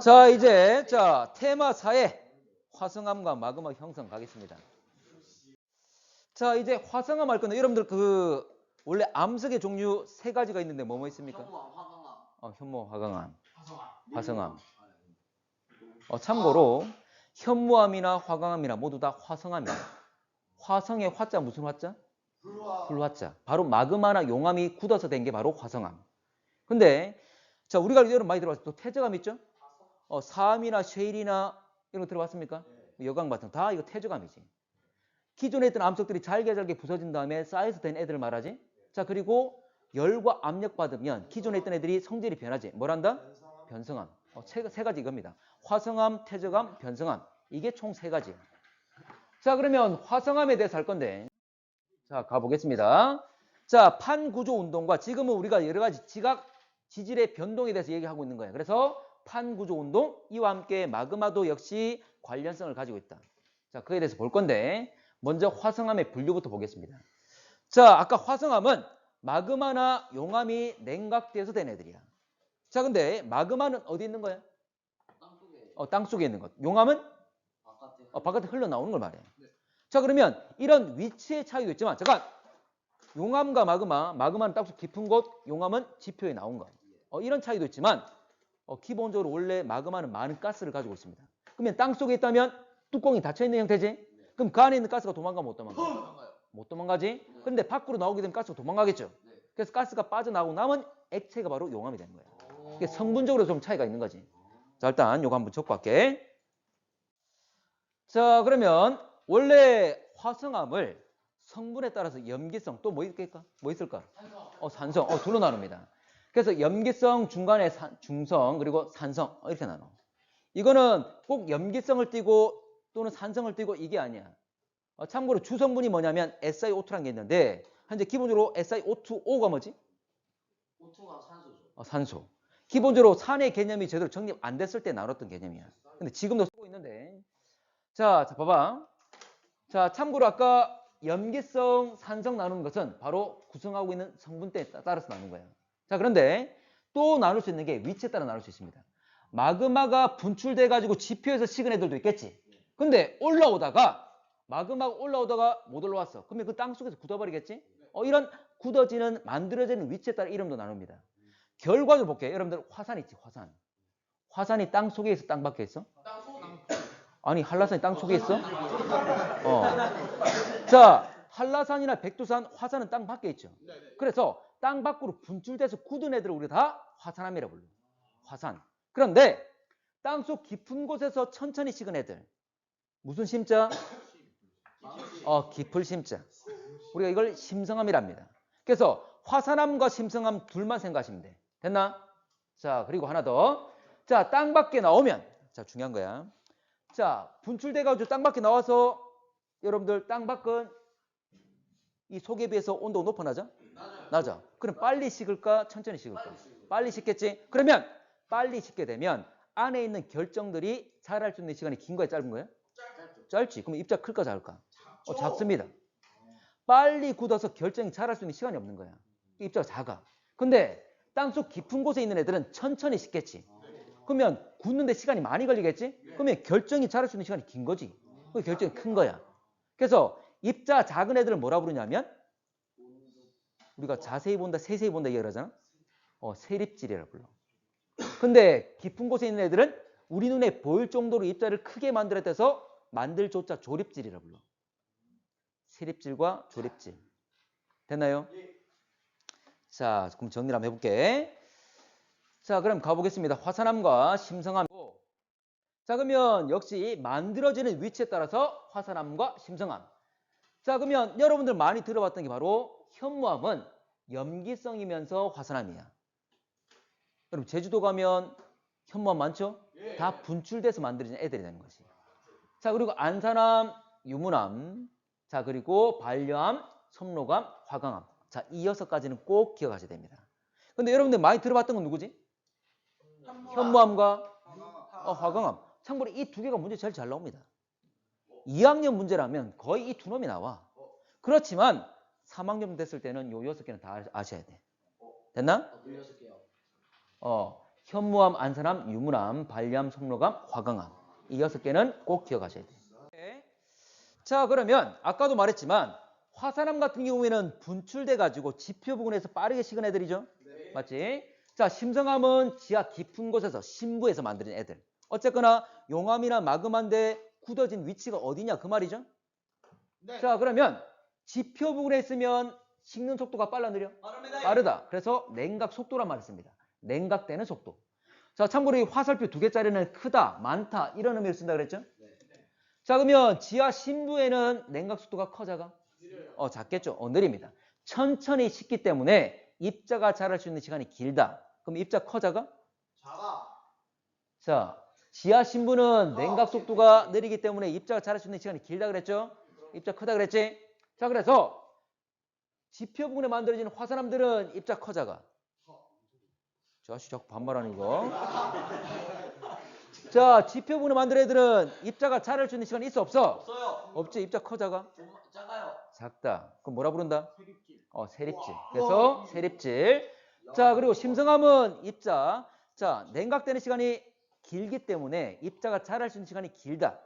자, 이제 테마 4에 화성암과 마그마 형성 가겠습니다. 자, 이제 화성암 할 건데 여러분들 원래 암석의 종류 3가지가 있는데 뭐 있습니까? 현무암, 화강암. 현무, 화강암, 화성암. 참고로 현무암이나 화강암이나 모두 다 화성암이에요. 화성의 화자 무슨 화자? 불화자. 바로 마그마나 용암이 굳어서 된 게 바로 화성암. 근데 자, 우리가 여러분 많이 들어봤죠? 또 태저암 있죠? 사암이나 쉐일이나 이런 거 들어봤습니까? 여강 바탕 다 이거 태저암이지. 기존에 있던 암석들이 잘게 부서진 다음에 쌓여서 된 애들 말하지. 자, 그리고 열과 압력 받으면 기존에 있던 애들이 성질이 변하지. 뭐란다? 변성암. 세 가지 이겁니다. 화성암, 태저암, 변성암. 이게 총 3가지. 자, 그러면 화성암에 대해서 할 건데, 자, 가보겠습니다. 자, 판구조 운동과 지금은 우리가 여러 가지 지각, 지질의 변동에 대해서 얘기하고 있는 거예요. 그래서 판구조 운동, 이와 함께 마그마도 역시 관련성을 가지고 있다. 자, 그에 대해서 볼 건데, 먼저 화성암의 분류부터 보겠습니다. 자, 아까 화성암은 마그마나 용암이 냉각돼서 된 애들이야. 자, 근데 마그마는 어디 있는 거야? 땅속에. 땅 속에 있는 것. 용암은 바깥에. 바깥에 흘러나오는 걸 말해. 자, 그러면 이런 위치의 차이도 있지만, 잠깐! 용암과 마그마는 땅속 깊은 곳, 용암은 지표에 나온 거. 이런 차이도 있지만, 기본적으로 원래 마그마는 많은 가스를 가지고 있습니다. 그러면 땅 속에 있다면 뚜껑이 닫혀있는 형태지? 그럼 그 안에 있는 가스가 도망가면 못 도망가? 못 도망가지? 근데 밖으로 나오게 되면 가스가 도망가겠죠? 그래서 가스가 빠져나오고 남은 액체가 바로 용암이 되는 거예요. 그래서 성분적으로 좀 차이가 있는 거지. 자, 일단 요거 한번 적고 갈게. 자, 그러면 원래 화성암을 성분에 따라서 염기성 또 뭐 있을까? 산성. 둘로 나눕니다. 그래서 염기성, 중간에 중성, 그리고 산성 이렇게 나눠. 이거는 꼭 염기성을 띠고 또는 산성을 띠고 이게 아니야. 참고로 주성분이 뭐냐면 SiO2라는 게 있는데 현재 기본적으로 SiO2O가 뭐지? O2가 산소죠. 산소. 기본적으로 산의 개념이 제대로 정립 안 됐을 때 나눴던 개념이야. 근데 지금도 쓰고 있는데. 자, 봐봐. 자, 참고로 아까 염기성, 산성 나누는 것은 바로 구성하고 있는 성분대에 따라서 나누는 거예요. 자, 그런데 또 나눌 수 있는 게 위치에 따라 나눌 수 있습니다. 마그마가 분출돼가지고 지표에서 식은 애들도 있겠지. 근데 마그마가 올라오다가 못 올라왔어. 그러면 그 땅 속에서 굳어버리겠지? 이런 굳어지는, 만들어지는 위치에 따라 이름도 나눕니다. 결과를 볼게요. 여러분들 화산 있지, 화산. 화산이 땅 속에 있어, 땅 밖에 있어? 아니, 한라산이 땅 속에 있어? 자, 한라산이나 백두산, 화산은 땅 밖에 있죠. 그래서 땅 밖으로 분출돼서 굳은 애들을 우리가 다 화산암이라고 불러요. 화산. 그런데 땅속 깊은 곳에서 천천히 식은 애들. 무슨 심자? 깊을 심자. 우리가 이걸 심성암이랍니다. 그래서 화산암과 심성암 둘만 생각하시면 돼. 됐나? 자, 그리고 하나 더. 자, 땅 밖에 나오면, 자, 중요한 거야. 자, 분출돼가지고 땅 밖에 나와서 여러분들 땅 밖은 이 속에 비해서 온도가 높아 낮아? 낮아. 그럼 빨리 식을까? 천천히 식을까? 빨리 식겠지? 그러면 빨리 식게 되면 안에 있는 결정들이 자랄 수 있는 시간이 긴 거야, 짧은 거야? 짧지. 그럼 입자 클까 작을까? 작습니다. 빨리 굳어서 결정이 자랄 수 있는 시간이 없는 거야. 입자가 작아. 근데 땅속 깊은 곳에 있는 애들은 천천히 식겠지. 그러면 굳는데 시간이 많이 걸리겠지? 그러면 결정이 자랄 수 있는 시간이 긴 거지. 그 결정이 큰 거야. 그래서 입자 작은 애들을 뭐라 부르냐면 우리가 자세히 본다, 세세히 본다 얘기하잖아. 세립질이라 불러. 근데 깊은 곳에 있는 애들은 우리 눈에 보일 정도로 입자를 크게 만들어서 만들 조자 조립질이라 불러. 세립질과 조립질. 됐나요? 자, 그럼 정리를 한번 해볼게. 자, 그럼 가보겠습니다. 화산암과 심성암. 자, 그러면 역시 만들어지는 위치에 따라서 화산암과 심성암. 자, 그러면 여러분들 많이 들어봤던 게 바로 현무암은 염기성이면서 화산암이야. 여러분 제주도 가면 현무암 많죠? 다 분출돼서 만들어진 애들이 되는 거지. 자, 그리고 안산암, 유문암, 자, 그리고 반려암, 섬로암, 화강암. 자, 이 6가지는 꼭 기억하셔야 됩니다. 근데 여러분들 많이 들어봤던 건 누구지? 현무암과 화강암. 참고로 이 2개가 문제 제일 잘 나옵니다. 2학년 문제라면 거의 이 2놈이 나와. 그렇지만 3학년 됐을 때는 요 6개는 다 아셔야 돼. 됐나? 현무암, 안산암, 유문암, 발리암, 속로암, 화강암. 이 6개는 꼭 기억하셔야 돼요. 자, 그러면 아까도 말했지만 화산암 같은 경우에는 분출돼 가지고 지표 부근에서 빠르게 식은 애들이죠. 네. 맞지? 자, 심성암은 지하 깊은 곳에서 심부에서 만드는 애들. 어쨌거나 용암이나 마그마인데 굳어진 위치가 어디냐 그 말이죠. 네. 자, 그러면 지표 부근에 있으면 식는 속도가 빨라 느려? 빠릅니다. 빠르다. 그래서 냉각 속도란 말을 씁니다. 냉각되는 속도. 자, 참고로 이 화살표 2개짜리는 크다, 많다 이런 의미를 쓴다 그랬죠? 네. 자, 그러면 지하 심부에는 냉각 속도가 커 작아? 느려요. 작겠죠. 느립니다. 천천히 식기 때문에 입자가 자랄 수 있는 시간이 길다. 그럼 입자 커 작아? 작아. 자, 지하 심부는 냉각 속도가 느리기 때문에 입자가 자랄 수 있는 시간이 길다 그랬죠? 입자 크다 그랬지? 자, 그래서 지표 부근에 만들어지는 화산암들은 입자 커 작아? 저 아저씨 자꾸 반말하는 거. 자, 지표 부근에 만든 애들은 입자가 자랄 수 있는 시간이 있어 없어? 없어요. 없지. 입자 커 작아? 좀 작아요. 작다. 그럼 뭐라 부른다? 세립질. 세립질. 그래서 세립질. 자, 그리고 심성암은 입자. 자, 냉각되는 시간이 길기 때문에 입자가 자랄 수 있는 시간이 길다.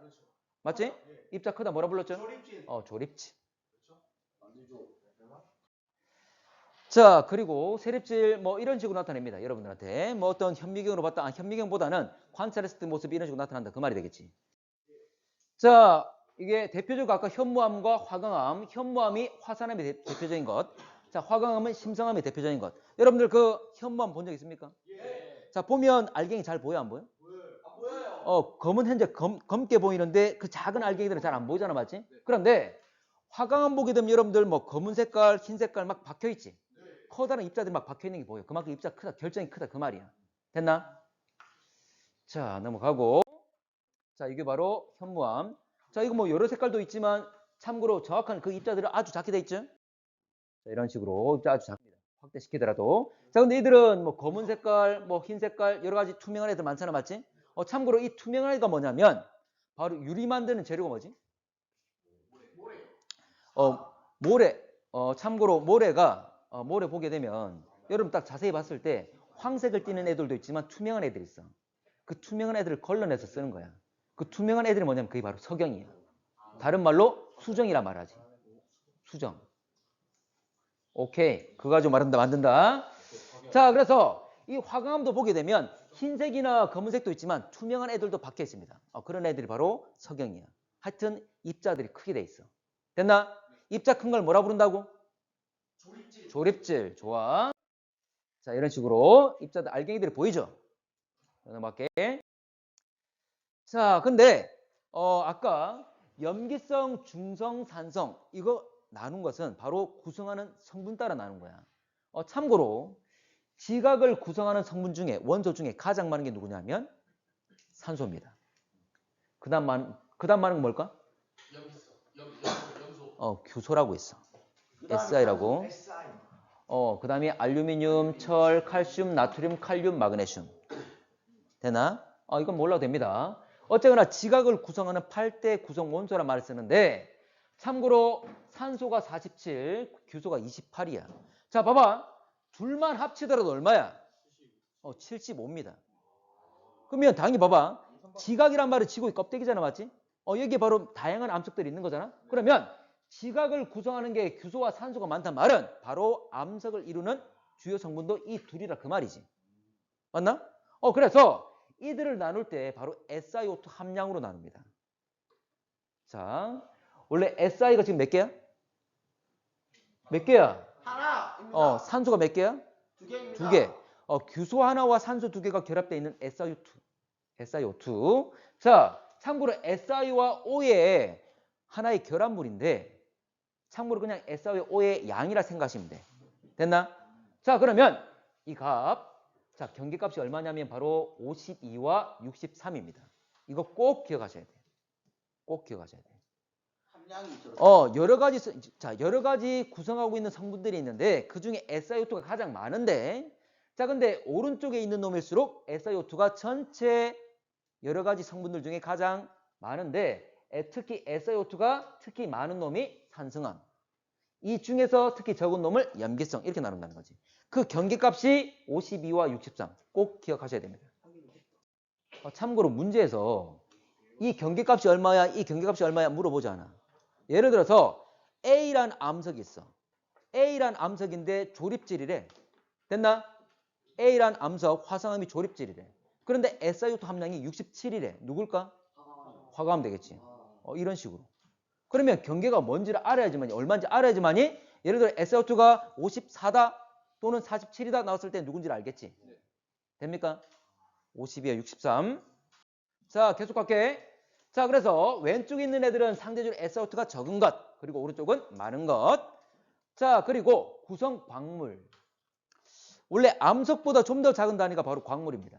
맞지? 입자 크다 뭐라 불렀죠? 조립질. 조립질. 만들죠. 자, 그리고 세립질 뭐 이런 식으로 나타냅니다. 여러분들한테 뭐 어떤 현미경으로 봤다. 현미경보다는 관찰했을 때 모습이 이런 식으로 나타난다. 그 말이 되겠지. 자, 이게 대표적으로 아까 현무암과 화강암. 현무암이 화산암이 대표적인 것. 자, 화강암은 심성암이 대표적인 것. 여러분들 그 현무암 본 적 있습니까? 예. 자, 보면 알갱이 잘 보여 안 보여? 안 보여요. 검은 현재 검게 보이는데 그 작은 알갱이들은 잘 안 보이잖아, 맞지? 그런데 화강암 보게 되면 여러분들 뭐 검은 색깔, 흰 색깔 막 박혀 있지. 커다란 입자들이 막 박혀 있는 게 보여. 그만큼 입자 크다, 결정이 크다 그 말이야. 됐나? 자, 넘어가고. 자, 이게 바로 현무암. 자, 이거 뭐 여러 색깔도 있지만 참고로 정확한 그 입자들은 아주 작게 돼 있죠. 자, 이런 식으로 입자 아주 작습니다. 확대시키더라도. 자, 근데 이들은 뭐 검은 색깔, 뭐 흰 색깔 여러 가지 투명한 애들 많잖아, 맞지? 참고로 이 투명한 애가 뭐냐면 바로 유리 만드는 재료가 뭐지? 모래. 참고로 모래가 모래 보게 되면 여러분 딱 자세히 봤을 때 황색을 띠는 애들도 있지만 투명한 애들이 있어. 그 투명한 애들을 걸러내서 쓰는 거야. 그 투명한 애들이 뭐냐면 그게 바로 석영이야. 다른 말로 수정이라 말하지. 수정. 오케이. 그거 가지고 만든다. 자, 그래서 이 화강암도 보게 되면 흰색이나 검은색도 있지만 투명한 애들도 박혀 있습니다. 그런 애들이 바로 석영이야. 하여튼 입자들이 크게 돼 있어. 됐나? 입자 큰 걸 뭐라 부른다고? 조립질. 조립질. 좋아. 자, 이런 식으로 입자들 알갱이들이 보이죠? 넘어갈게. 자, 근데 아까 염기성, 중성, 산성 이거 나눈 것은 바로 구성하는 성분 따라 나눈 거야. 참고로 지각을 구성하는 성분 중에 원소 중에 가장 많은 게 누구냐면 산소입니다. 그다음 많은 건 뭘까? 규소라고 있어. SI라고. 그다음에 알루미늄, 철, 칼슘, 나트륨, 칼륨, 마그네슘. 되나? 이건 몰라도 됩니다. 어쨌거나 지각을 구성하는 8대 구성 원소란 말을 쓰는데 참고로 산소가 47, 규소가 28이야. 자, 봐봐. 둘만 합치더라도 얼마야? 75입니다. 그러면 당연히 봐봐. 지각이란 말은 지구의 껍데기잖아, 맞지? 여기에 바로 다양한 암석들이 있는 거잖아. 그러면 지각을 구성하는 게 규소와 산소가 많단 말은 바로 암석을 이루는 주요 성분도 이 둘이라 그 말이지. 맞나? 그래서 이들을 나눌 때 바로 SiO2 함량으로 나눕니다. 자, 원래 Si가 지금 몇 개야? 몇 개야? 하나. 산소가 몇 개야? 2개입니다. 2개. 규소 하나와 산소 2개가 결합되어 있는 SiO2. 자, 참고로 Si와 O의 하나의 결합물인데 참고로 그냥 SiO의 양이라 생각하시면 돼. 됐나? 자, 그러면 이 값. 자, 경계값이 얼마냐면 바로 52와 63입니다. 이거 꼭 기억하셔야 돼요. 꼭 기억하셔야 돼요. 함량이 여러 가지 구성하고 있는 성분들이 있는데 그중에 SiO2가 가장 많은데 자, 근데 오른쪽에 있는 놈일수록 SiO2가 전체 여러 가지 성분들 중에 가장 많은데 특히 SiO2가 특히 많은 놈이 산성암. 이 중에서 특히 적은 놈을 염기성 이렇게 나눈다는 거지. 그 경계값이 52와 63. 꼭 기억하셔야 됩니다. 참고로 문제에서 이 경계값이 얼마야? 이 경계값이 얼마야? 물어보지 않아. 예를 들어서 A란 암석이 있어. A란 암석인데 조립질이래. 됐나? A란 암석 화성암이 조립질이래. 그런데 SiO2 함량이 67이래. 누굴까? 화가하면 되겠지. 이런 식으로. 그러면 경계가 뭔지를 알아야지만이, 얼마인지 알아야지만이, 예를 들어 SiO2가 54다 또는 47이다 나왔을 때 누군지를 알겠지. 됩니까? 52에 63. 자, 계속 갈게. 자, 그래서 왼쪽에 있는 애들은 상대적으로 SiO2가 적은 것, 그리고 오른쪽은 많은 것. 자, 그리고 구성 광물. 원래 암석보다 좀 더 작은 단위가 바로 광물입니다.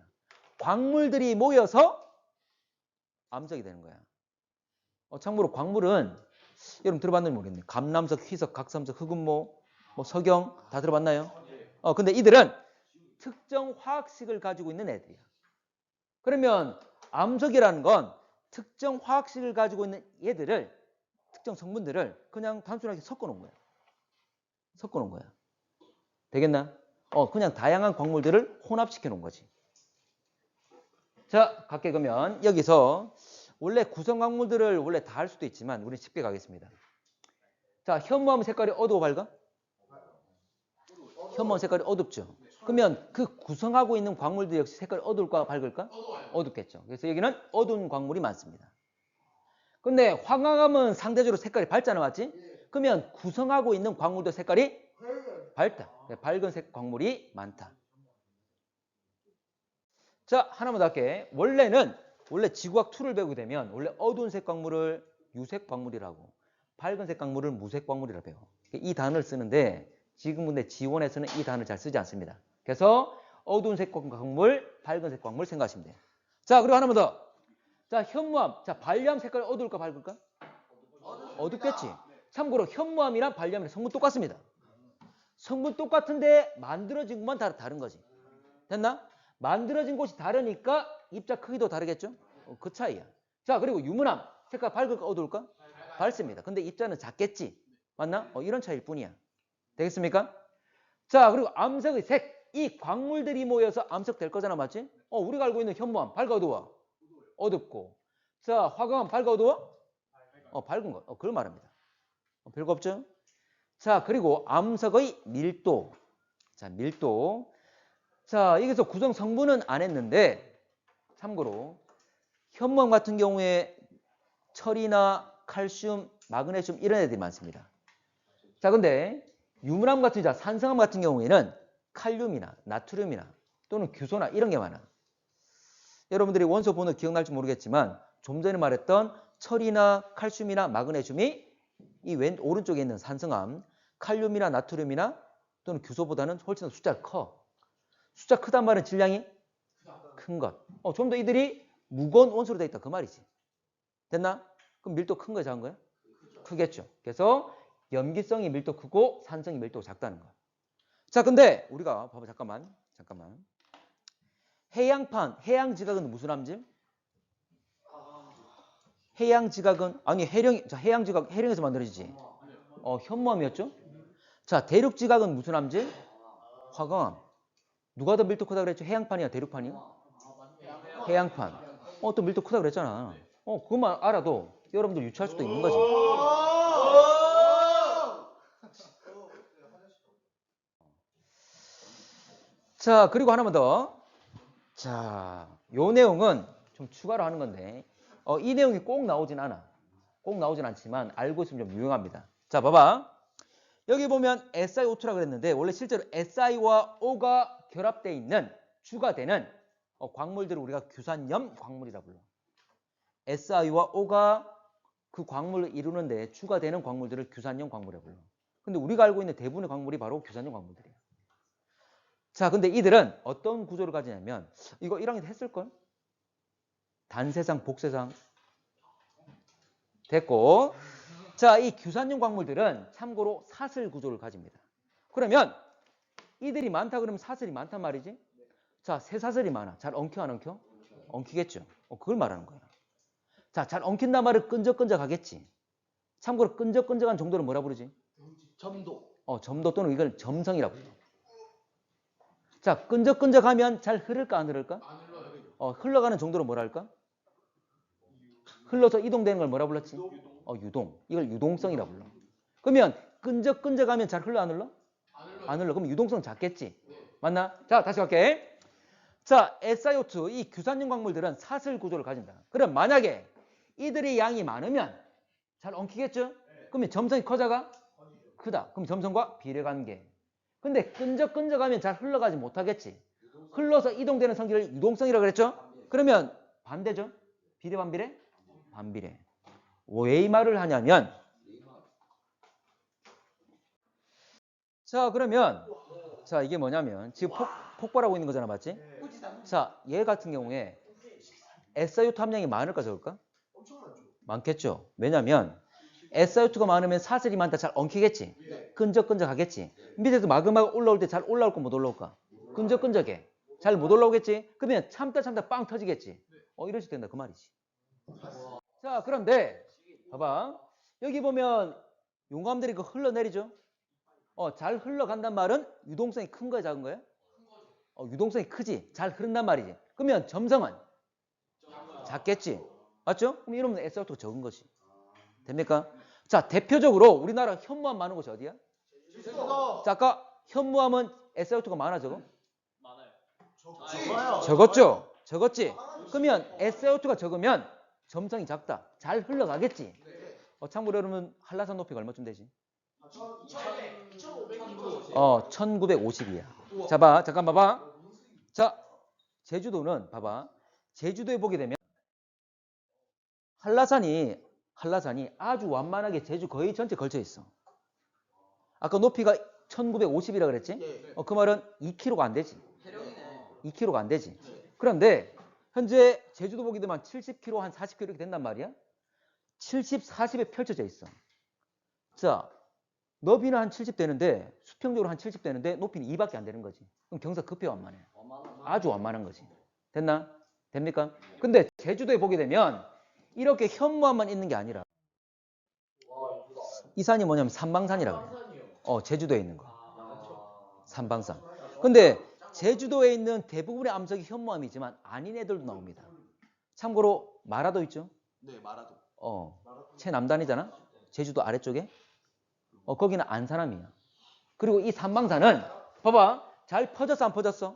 광물들이 모여서 암석이 되는 거야. 참고로 광물은 여러분 들어봤는지 모르겠네. 감남석, 희석, 각삼석, 흑음모, 석영 다 들어봤나요? 근데 이들은 특정 화학식을 가지고 있는 애들이야. 그러면 암석이라는 건 특정 화학식을 가지고 있는 얘들을, 특정 성분들을 그냥 단순하게 섞어 놓은 거야. 섞어 놓은 거야. 되겠나? 그냥 다양한 광물들을 혼합시켜 놓은 거지. 자, 갈게. 그러면 여기서 원래 구성 광물들을 원래 다 할 수도 있지만 우리 쉽게 가겠습니다. 자, 현무암 색깔이 어두워 밝아? 현무암 색깔이 어둡죠. 그러면 그 구성하고 있는 광물들 역시 색깔이 어두울까 밝을까? 어둡겠죠. 그래서 여기는 어두운 광물이 많습니다. 근데 황화암은 상대적으로 색깔이 밝잖아, 맞지? 그러면 구성하고 있는 광물도 색깔이 밝다. 밝은 색 광물이 많다. 자, 하나만 더 할게. 원래 지구학 2를 배우게 되면 원래 어두운 색 광물을 유색 광물이라고, 밝은 색 광물을 무색 광물이라고 배워. 이 단어를 쓰는데 지금 근데 지원에서는 이 단어를 잘 쓰지 않습니다. 그래서 어두운 색 광물, 밝은 색 광물 생각하시면 돼요. 자, 그리고 하나만 더. 자, 현무암. 자, 발리암 색깔이 어두울까 밝을까? 어둡겠지. 참고로 현무암이랑 발리암이랑 성분 똑같습니다. 성분 똑같은데 만들어진 것만 다른 거지. 됐나? 만들어진 곳이 다르니까 입자 크기도 다르겠죠? 그 차이야. 자, 그리고 유문암. 색깔 밝을까 어두울까? 밝습니다. 근데 입자는 작겠지. 맞나? 이런 차이일 뿐이야. 되겠습니까? 자, 그리고 암석의 색. 이 광물들이 모여서 암석 될 거잖아. 맞지? 우리가 알고 있는 현무암. 밝아 어두워? 어둡고. 자, 화강암 밝아 어두워? 밝은 거. 그걸 말합니다. 별거 없죠? 자, 그리고 암석의 밀도. 자, 밀도. 자, 여기서 구성 성분은 안 했는데 참고로 현무암 같은 경우에 철이나 칼슘, 마그네슘 이런 애들이 많습니다. 자, 근데 유문암 같은, 자, 산성암 같은 경우에는 칼륨이나 나트륨이나 또는 규소나 이런 게 많아. 여러분들이 원소 번호 기억날지 모르겠지만 좀 전에 말했던 철이나 칼슘이나 마그네슘이 이 오른쪽에 있는 산성암, 칼륨이나 나트륨이나 또는 규소보다는 훨씬 더 숫자가 커. 숫자 크단 말은 질량이 큰 것. 좀 더 이들이 무거운 원소로 되어 있다. 그 말이지. 됐나? 그럼 밀도 큰 거야, 작은 거야? 크겠죠. 그래서 염기성이 밀도 크고 산성이 밀도가 작다는 거. 자, 근데 우리가 봐봐. 잠깐만. 해양판, 해양지각은 무슨 암짐? 해양지각은 아니 해양지각 해령에서 만들어지지. 현무암이었죠? 자, 대륙지각은 무슨 암짐? 화강암. 누가 더 밀도 크다 그랬죠? 해양판이야, 대륙판이야? 해양판. 또 밀도 크다 그랬잖아. 그것만 알아도 여러분들 유추할 수도 있는 거지. 자, 그리고 하나만 더. 자, 요 내용은 좀 추가로 하는 건데, 이 내용이 꼭 나오진 않아. 꼭 나오진 않지만 알고 있으면 좀 유용합니다. 자, 봐봐. 여기 보면 SiO2라고 그랬는데 원래 실제로 Si와 O가 결합되어 있는 주가 되는 광물들을 우리가 규산염 광물이라고 불러. Si와 O가 그 광물을 이루는데 주가 되는 광물들을 규산염 광물이라고 불러. 근데 우리가 알고 있는 대부분의 광물이 바로 규산염 광물들이에요. 자, 근데 이들은 어떤 구조를 가지냐면 이거 1학년 때 했을걸? 단세상, 복세상 됐고, 자, 이 규산염 광물들은 참고로 사슬 구조를 가집니다. 그러면 이들이 많다 그러면 사슬이 많단 말이지? 자, 쇠사슬이 많아. 잘 엉켜 안 엉켜? 엉키겠죠. 그걸 말하는 거야. 자, 잘 엉킨단 말은 끈적끈적하겠지. 참고로 끈적끈적한 정도를 뭐라 부르지? 점도. 점도 또는 이걸 점성이라고 불러. 자, 끈적끈적하면 잘 흐를까 안 흐를까? 흘러가는 정도로 뭐라 할까? 흘러서 이동되는 걸 뭐라 불렀지? 유동. 이걸 유동성이라 불러. 그러면 끈적끈적하면 잘 흘러 안 흘러? 안 흘러. 그럼 유동성 작겠지. 맞나? 자, 다시 갈게. 자, SiO2 이 규산용 광물들은 사슬 구조를 가진다. 그럼 만약에 이들의 양이 많으면 잘 엉키겠죠? 그러면 점성이 커져가? 크다. 그럼 점성과 비례관계. 근데 끈적끈적하면 잘 흘러가지 못하겠지. 흘러서 이동되는 성질을 유동성이라고 그랬죠? 그러면 반대죠? 비례 반비례? 반비례. 왜 이 말을 하냐면 자, 그러면 자, 이게 뭐냐면 지금 폭발하고 있는 거잖아. 맞지? 자, 얘 같은 경우에 SiO2 함량이 많을까 적을까? 많겠죠. 왜냐면 SiO2가 많으면 사슬이 많다 잘 엉키겠지. 끈적끈적하겠지. 밑에서 마그마가 올라올 때 잘 올라올까 못 올라올까? 끈적끈적해. 잘 못 올라오겠지. 그러면 참다 빵 터지겠지. 이럴 수 된다 그 말이지. 자, 그런데 봐봐. 여기 보면 용암들이 그 흘러내리죠. 잘 흘러간단 말은 유동성이 큰 거야 작은 거야? 유동성이 크지. 잘 흐른단 말이지. 그러면 점성은 작겠지. 맞죠? 그럼 이러면 SiO2가 적은 것이. 됩니까? 자, 대표적으로 우리나라 현무암 많은 곳이 어디야? 자, 아까 현무암은 SiO2가 많아 적어? 적었죠? 적었지? 그러면 SiO2가 적으면 점성이 작다. 잘 흘러가겠지? 참고로 여러분 한라산 높이가 얼마쯤 되지? 1950이야. 자, 잠깐 봐봐. 자, 제주도는 봐봐. 제주도에 보게 되면 한라산이 아주 완만하게 제주 거의 전체 걸쳐 있어. 아까 높이가 1950이라 그랬지? 그 말은 2km가 안 되지. 2km가 안 되지. 그런데 현재 제주도 보게 되면 70km, 한 40km 이렇게 된단 말이야. 70, 40에 펼쳐져 있어. 자, 너비는 한 70 되는데 수평적으로 한 70 되는데 높이는 2밖에 안 되는 거지. 그럼 경사 급히 완만해. 아주 완만한 거지. 됐나? 됩니까? 근데 제주도에 보게 되면 이렇게 현무암만 있는 게 아니라 이 산이 뭐냐면 삼방산이라고 그래. 제주도에 있는 거. 삼방산. 근데 제주도에 있는 대부분의 암석이 현무암이지만 아닌 애들도 나옵니다. 참고로 마라도 있죠? 네, 마라도. 최남단이잖아? 제주도 아래쪽에? 거기는 안산암이야. 그리고 이 삼방산은 봐봐. 잘 퍼졌어 안 퍼졌어?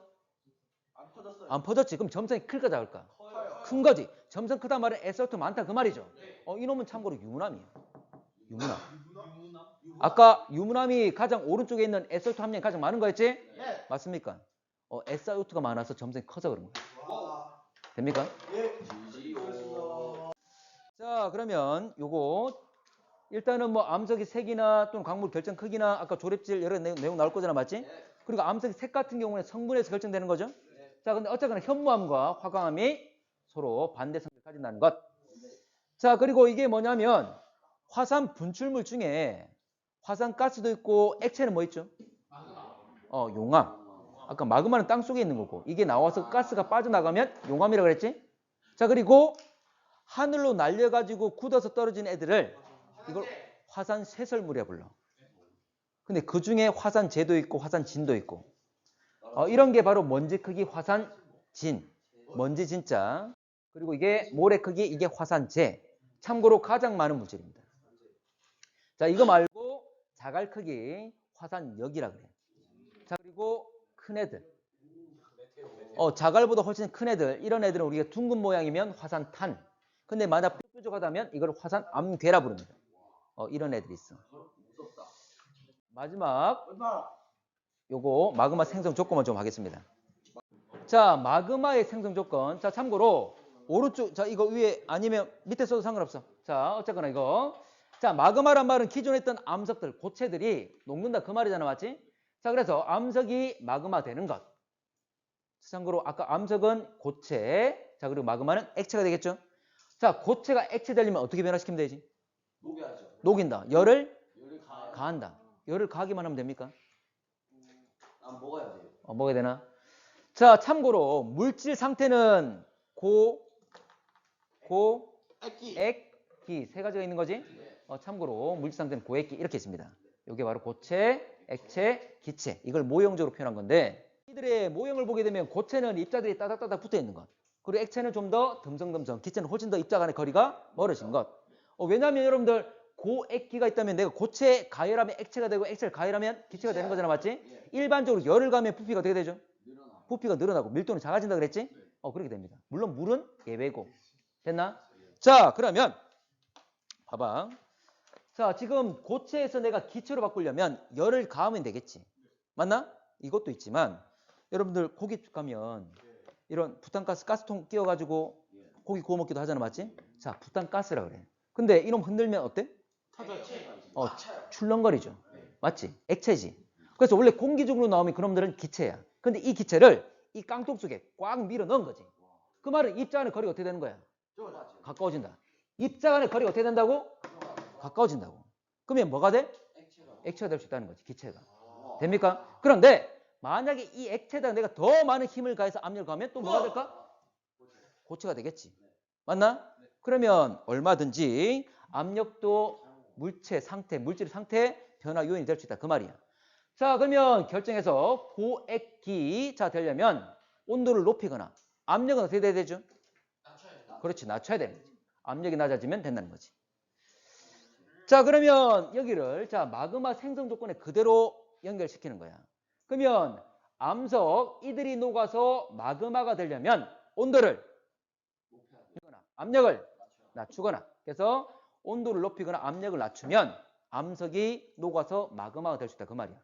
안 퍼졌어요. 안 퍼졌지. 그럼 점성이 클까 작을까? 큰 거지. 점성 크다 말은 SiO2 많다 그 말이죠. 이놈은 참고로 유문암이야. 유문암. 아까 유문암이 가장 오른쪽에 있는 SiO2 함량이 가장 많은 거였지? 네. 맞습니까? SiO2가 많아서 점성이 커서 그런 거야. 됩니까? 자, 그러면 요거 일단은 뭐 암석의 색이나 또는 광물 결정 크기나 아까 조립질 여러 내용 나올 거잖아. 맞지? 그리고 암석의 색 같은 경우는 성분에서 결정되는 거죠. 자, 근데 어쨌거나 현무암과 화강암이 서로 반대 성질을 가진다는 것. 자, 그리고 이게 뭐냐면 화산 분출물 중에 화산가스도 있고 액체는 뭐 있죠? 용암. 아까 마그마는 땅 속에 있는 거고 이게 나와서 가스가 빠져나가면 용암이라고 그랬지? 자, 그리고 하늘로 날려가지고 굳어서 떨어진 애들을 이걸 화산 쇄설물이라 불러. 근데 그 중에 화산재도 있고 화산진도 있고 이런 게 바로 먼지 크기 화산진. 먼지 진짜. 그리고 이게 모래 크기 이게 화산재. 참고로 가장 많은 물질입니다. 자, 이거 말고 자갈 크기 화산역이라 그래. 자, 그리고 큰 애들. 자갈보다 훨씬 큰 애들. 이런 애들은 우리가 둥근 모양이면 화산탄. 근데 만약 뾰족하다면 이걸 화산암괴라 부릅니다. 이런 애들이 있어. 마지막 요거 마그마 생성 조건만 좀 하겠습니다. 자, 마그마의 생성 조건. 자, 참고로 오른쪽 자 이거 위에 아니면 밑에 써도 상관없어. 자, 어쨌거나 이거. 자, 마그마란 말은 기존에 있던 암석들, 고체들이 녹는다 그 말이잖아. 맞지? 자, 그래서 암석이 마그마 되는 것. 참고로 아까 암석은 고체. 자, 그리고 마그마는 액체가 되겠죠? 자, 고체가 액체 되려면 어떻게 변화시키면 되지? 녹여야죠. 녹인다. 열을 열을 가한다. 열을 가하기만 하면 됩니까? 안 먹어야 돼요. 먹어야 되나? 자, 참고로 물질 상태는 액기. 액기 세 가지가 있는 거지? 참고로 물질 상태는 고액기 이렇게 있습니다. 이게 바로 고체, 액체, 기체. 이걸 모형적으로 표현한 건데 이들의 모형을 보게 되면 고체는 입자들이 따닥따닥 붙어 있는 것. 그리고 액체는 좀 더 듬성듬성, 기체는 훨씬 더 입자 간의 거리가 멀어진 것. 왜냐하면 여러분들 고액기가 있다면 내가 고체 가열하면 액체가 되고 액체를 가열하면 기체가 되는 거잖아, 맞지? 일반적으로 열을 가하면 부피가 어떻게 되죠? 부피가 늘어나고 밀도는 작아진다 그랬지? 그렇게 됩니다. 물론 물은 예외고. 됐나? 자, 그러면 봐봐. 자, 지금 고체에서 내가 기체로 바꾸려면 열을 가하면 되겠지. 맞나? 이것도 있지만 여러분들 고깃집 가면 이런 부탄가스 가스통 끼워가지고 고기 구워 먹기도 하잖아, 맞지? 자, 부탄가스라 그래. 근데 이놈 흔들면 어때? 출렁거리죠. 맞지? 액체지. 그래서 원래 공기중으로 나오면 그놈들은 기체야. 근데 이 기체를 이 깡통 속에 꽉 밀어 넣은 거지. 그 말은 입자 간의 거리가 어떻게 되는 거야? 가까워진다. 입자 간의 거리가 어떻게 된다고? 가까워진다고. 그러면 뭐가 돼? 액체가 될 수 있다는 거지, 기체가. 됩니까? 그런데 만약에 이 액체에다 내가 더 많은 힘을 가해서 압력을 가하면 또 뭐가 될까? 고체가 되겠지. 맞나? 그러면 얼마든지 압력도 물체 상태, 물질의 상태 변화 요인이 될 수 있다. 그 말이야. 자, 그러면 결정해서 고액기 자 되려면 온도를 높이거나 압력은 어떻게 돼야 되죠? 그렇지, 낮춰야 되는 거지. 압력이 낮아지면 된다는 거지. 자, 그러면 여기를 자 마그마 생성 조건에 그대로 연결시키는 거야. 그러면 암석 이들이 녹아서 마그마가 되려면 온도를 높이거나 압력을 낮추거나, 그래서 온도를 높이거나 압력을 낮추면 암석이 녹아서 마그마가 될 수 있다. 그 말이야.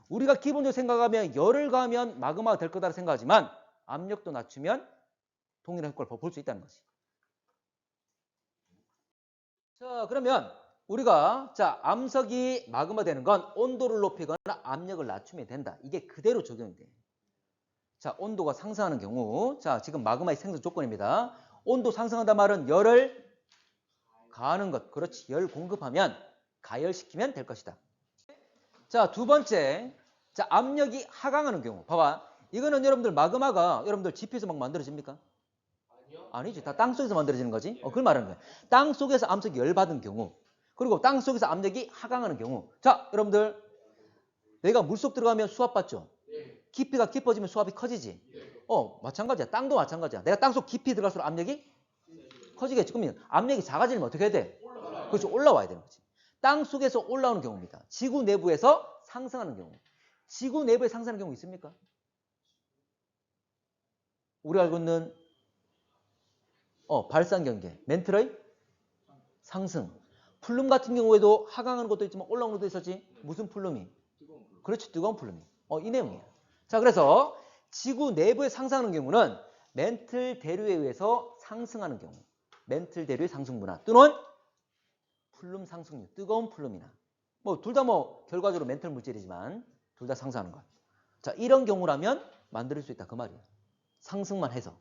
우리가 기본적으로 생각하면 열을 가하면 마그마가 될 거다 생각하지만 압력도 낮추면 동일한 효과를 볼 수 있다는 거지. 자, 그러면 우리가 자 암석이 마그마 되는 건 온도를 높이거나 압력을 낮추면 된다. 이게 그대로 적용이 돼. 자, 온도가 상승하는 경우, 자 지금 마그마의 생성 조건입니다. 온도 상승한다 말은 열을 가하는 것. 그렇지. 열 공급하면 가열시키면 될 것이다. 자, 두 번째. 자, 압력이 하강하는 경우. 봐봐. 이거는 여러분들 마그마가 여러분들 지피에서 막 만들어집니까? 아니지. 다 땅 속에서 만들어지는 거지. 그걸 말하는 거야. 땅 속에서 암석이 열받은 경우. 그리고 땅 속에서 압력이 하강하는 경우. 자, 여러분들. 내가 물속 들어가면 수압 받죠? 깊이가 깊어지면 수압이 커지지? 마찬가지야. 땅도 마찬가지야. 내가 땅속 깊이 들어갈수록 압력이 커지겠지. 그러면 압력이 작아지면 어떻게 해야 돼? 그렇지. 올라와야 되는 거지. 땅 속에서 올라오는 경우입니다. 지구 내부에서 상승하는 경우. 지구 내부에 상승하는 경우 있습니까? 우리가 알고 있는 발산 경계, 멘틀의 상승. 플룸 같은 경우에도 하강하는 것도 있지만 올라오는 것도 있었지. 무슨 플룸이? 그렇지, 뜨거운 플룸이. 이 내용이야. 자, 그래서 지구 내부에 상승하는 경우는 멘틀 대류에 의해서 상승하는 경우. 멘틀 대류의 상승분화 또는 플룸 상승률, 뜨거운 플룸이나 둘 다 결과적으로 멘틀 물질이지만 둘 다 상승하는 것. 자, 이런 경우라면 만들 수 있다. 그 말이야. 상승만 해서.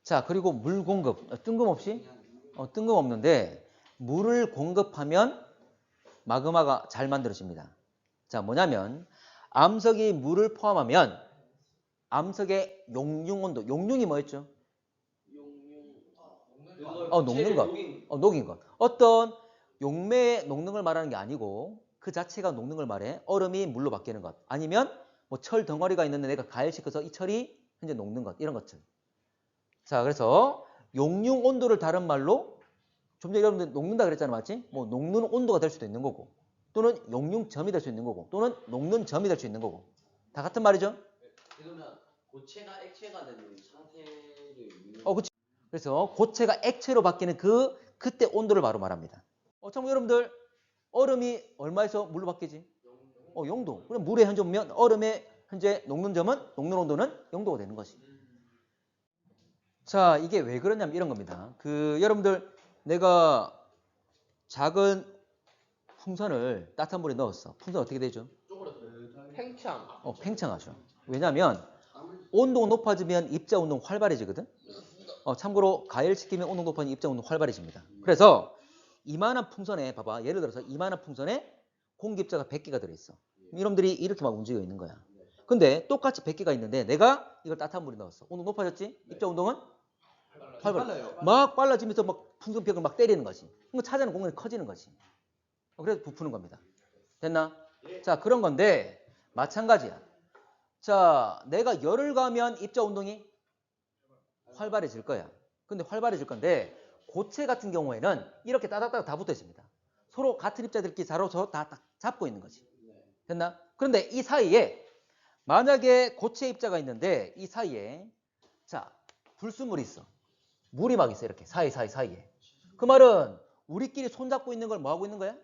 자, 그리고 물 공급. 뜬금없이? 뜬금없는데 물을 공급하면 마그마가 잘 만들어집니다. 자, 뭐냐면 암석이 물을 포함하면 암석의 용융 온도. 용융이 뭐였죠? 녹는 것. 녹인 것. 어떤 용매의 녹는 걸 말하는 게 아니고 그 자체가 녹는 걸 말해. 얼음이 물로 바뀌는 것. 아니면 철 덩어리가 있는데 내가 가열시켜서 이 철이 현재 녹는 것. 이런 것들. 자, 그래서 용융 온도를 다른 말로 좀 전에 여러분들 녹는다 그랬잖아, 맞지? 녹는 온도가 될 수도 있는 거고, 또는 용융점이 될 수 있는 거고, 또는 녹는 점이 될 수 있는 거고. 다 같은 말이죠? 그러면 고체가 액체가 되는 상태를 그치. 그래서 고체가 액체로 바뀌는 그때 온도를 바로 말합니다. 참 여러분들 얼음이 얼마에서 물로 바뀌지? 0도. 그럼 물에 현재 보면 얼음의 현재 녹는 점은 녹는 온도는 0도가 되는 것이. 자, 이게 왜 그러냐면 이런 겁니다. 여러분들 내가 작은 풍선을 따뜻한 물에 넣었어. 풍선 어떻게 되죠? 팽창. 팽창하죠. 왜냐하면 온도가 높아지면 입자 운동 활발해지거든. 참고로 가열시키면 온도 높아지면 입자 운동 활발해집니다. 그래서 이만한 풍선에 봐봐. 예를 들어서 이만한 풍선에 공기입자가 100개가 들어있어. 여러분들이 이렇게 막 움직여 있는 거야. 근데 똑같이 100개가 있는데 내가 이걸 따뜻한 물에 넣었어. 온도 높아졌지? 입자 운동은 빨라요. 막 빨라지면서 막 풍선벽을 막 때리는 거지. 그러니까 차지하는 공간이 커지는 거지. 그래서 부푸는 겁니다. 됐나? 자, 그런 건데 마찬가지야. 자, 내가 열을 가하면 입자 운동이 활발해질 거야. 근데 활발해질 건데 고체 같은 경우에는 이렇게 따닥따닥 다 붙어 있습니다. 서로 같은 입자들끼리 서로 다 잡고 있는 거지. 됐나? 그런데 이 사이에 만약에 고체 입자가 있는데 이 사이에 자, 불순물이 있어. 물이 막 있어. 이렇게 사이에. 그 말은 우리끼리 손잡고 있는 걸 뭐 하고 있는 거야?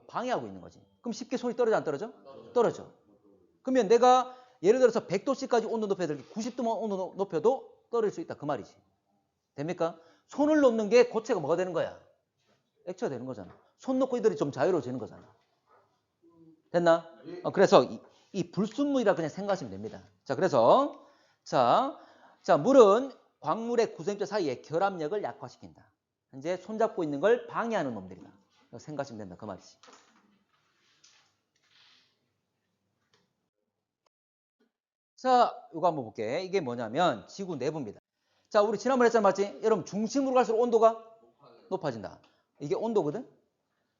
방해하고 있는 거지. 그럼 쉽게 손이 떨어져 안 떨어져? 떨어져. 그러면 내가 예를 들어서 100도씨까지 온도 높여야 될 90도만 온도 높여도 떨어질 수 있다. 그 말이지. 됩니까? 손을 놓는 게 고체가 뭐가 되는 거야? 액체가 되는 거잖아. 손 놓고 이들이 좀 자유로워지는 거잖아. 됐나? 그래서 이 불순물이라 그냥 생각하시면 됩니다. 자, 그래서 자, 물은 광물의 구성입자 사이에 결합력을 약화시킨다. 현재 손잡고 있는 걸 방해하는 놈들이다. 생각하시면 된다. 그 말이지. 자, 이거 한번 볼게. 이게 뭐냐면 지구 내부입니다. 자, 우리 지난번에 했잖아, 맞지? 여러분 중심으로 갈수록 온도가 높아진다. 이게 온도거든.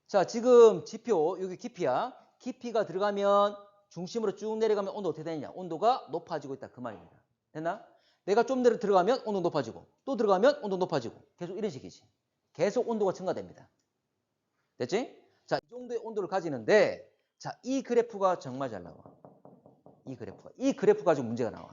자, 지금 지표 여기 깊이야. 깊이가 들어가면 중심으로 쭉 내려가면 온도 어떻게 되느냐? 온도가 높아지고 있다. 그 말입니다. 됐나? 내가 좀 내려 들어가면 온도 높아지고 또 들어가면 온도 높아지고 계속 이런 식이지. 계속 온도가 증가됩니다. 됐지? 자, 이 정도의 온도를 가지는데 자, 이 그래프가 정말 잘 나와. 이 그래프 가지고 문제가 나와.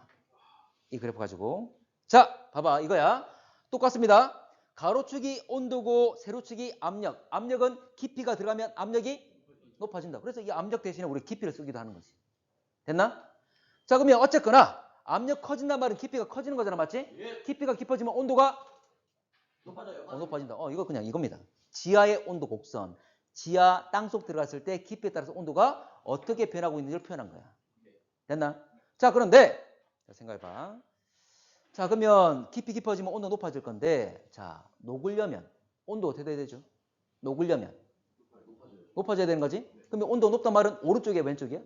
이 그래프 가지고. 자, 봐봐. 이거야. 똑같습니다. 가로축이 온도고 세로축이 압력. 압력은 깊이가 들어가면 압력이 높아진다. 그래서 이 압력 대신에 우리 깊이를 쓰기도 하는 거지. 됐나? 자, 그러면 어쨌거나 압력 커진단 말은 깊이가 커지는 거잖아. 맞지? 예. 깊이가 깊어지면 온도가 높아져요. 높아진다. 이거 그냥 이겁니다. 지하의 온도 곡선. 지하 땅속 들어갔을 때 깊이에 따라서 온도가 어떻게 변하고 있는지를 표현한 거야. 됐나? 자, 그런데 생각해봐. 자, 그러면 깊이 깊어지면 온도 높아질 건데 자, 녹으려면 온도 어떻게 돼야 되죠? 녹으려면 높아져야 되는 거지? 그러면 온도 높단 말은 오른쪽이야, 왼쪽이야?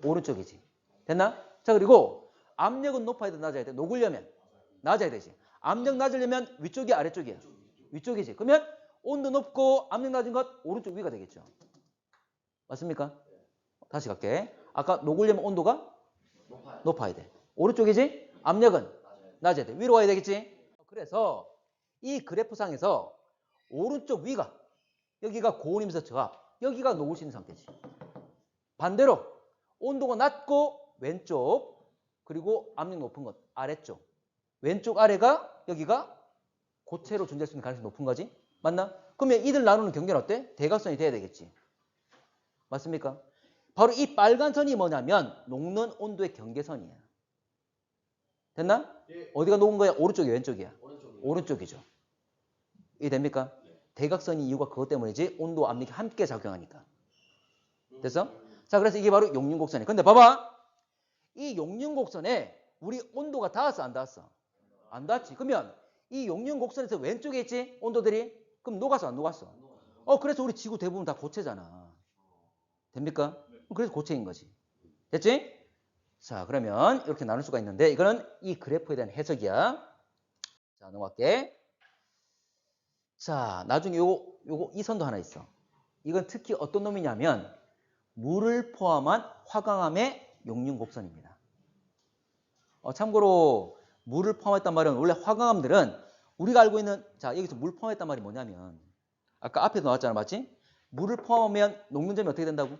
오른쪽이지. 됐나? 자, 그리고 압력은 높아야 돼, 낮아야 돼? 녹으려면 낮아야 되지. 압력 낮으려면 위쪽이야, 아래쪽이야? 위쪽이지. 그러면 온도 높고 압력 낮은 것 오른쪽 위가 되겠죠. 맞습니까? 다시 갈게. 아까 녹으려면 온도가 높아야 돼. 오른쪽이지? 압력은 낮아야 돼. 위로 와야 되겠지? 그래서 이 그래프상에서 오른쪽 위가 여기가 고온이면서 저압, 여기가 녹을 수 있는 상태지. 반대로 온도가 낮고 왼쪽 그리고 압력 높은 것 아래쪽, 왼쪽 아래가 여기가 고체로 존재할 수 있는 가능성이 높은 거지. 맞나? 그러면 이들 나누는 경계는 어때? 대각선이 돼야 되겠지. 맞습니까? 바로 이 빨간 선이 뭐냐면 녹는 온도의 경계선이야. 됐나? 예. 어디가 녹은 거야? 오른쪽이야, 왼쪽이야? 오른쪽이요. 오른쪽이죠. 이해됩니까? 대각선이 이유가 그것 때문이지 온도 압력이 함께 작용하니까. 됐어? 자, 그래서 이게 바로 용융곡선이야. 근데 봐봐. 이 용융곡선에 우리 온도가 닿았어, 안 닿았어? 안 닿았지. 그러면 이 용융곡선에서 왼쪽에 있지? 온도들이? 그럼 녹았어, 안 녹았어? 그래서 우리 지구 대부분 다 고체잖아. 됩니까? 그래서 고체인 거지. 됐지? 자, 그러면 이렇게 나눌 수가 있는데 이거는 이 그래프에 대한 해석이야. 자, 넘어갈게. 자, 나중에 요거 이 선도 하나 있어. 이건 특히 어떤 놈이냐면 물을 포함한 화강암의 용융곡선입니다. 참고로 물을 포함했단 말은 원래 화강암들은 우리가 알고 있는 자, 여기서 물 포함했단 말이 뭐냐면 아까 앞에도 나왔잖아. 맞지? 물을 포함하면 녹는 점이 어떻게 된다고?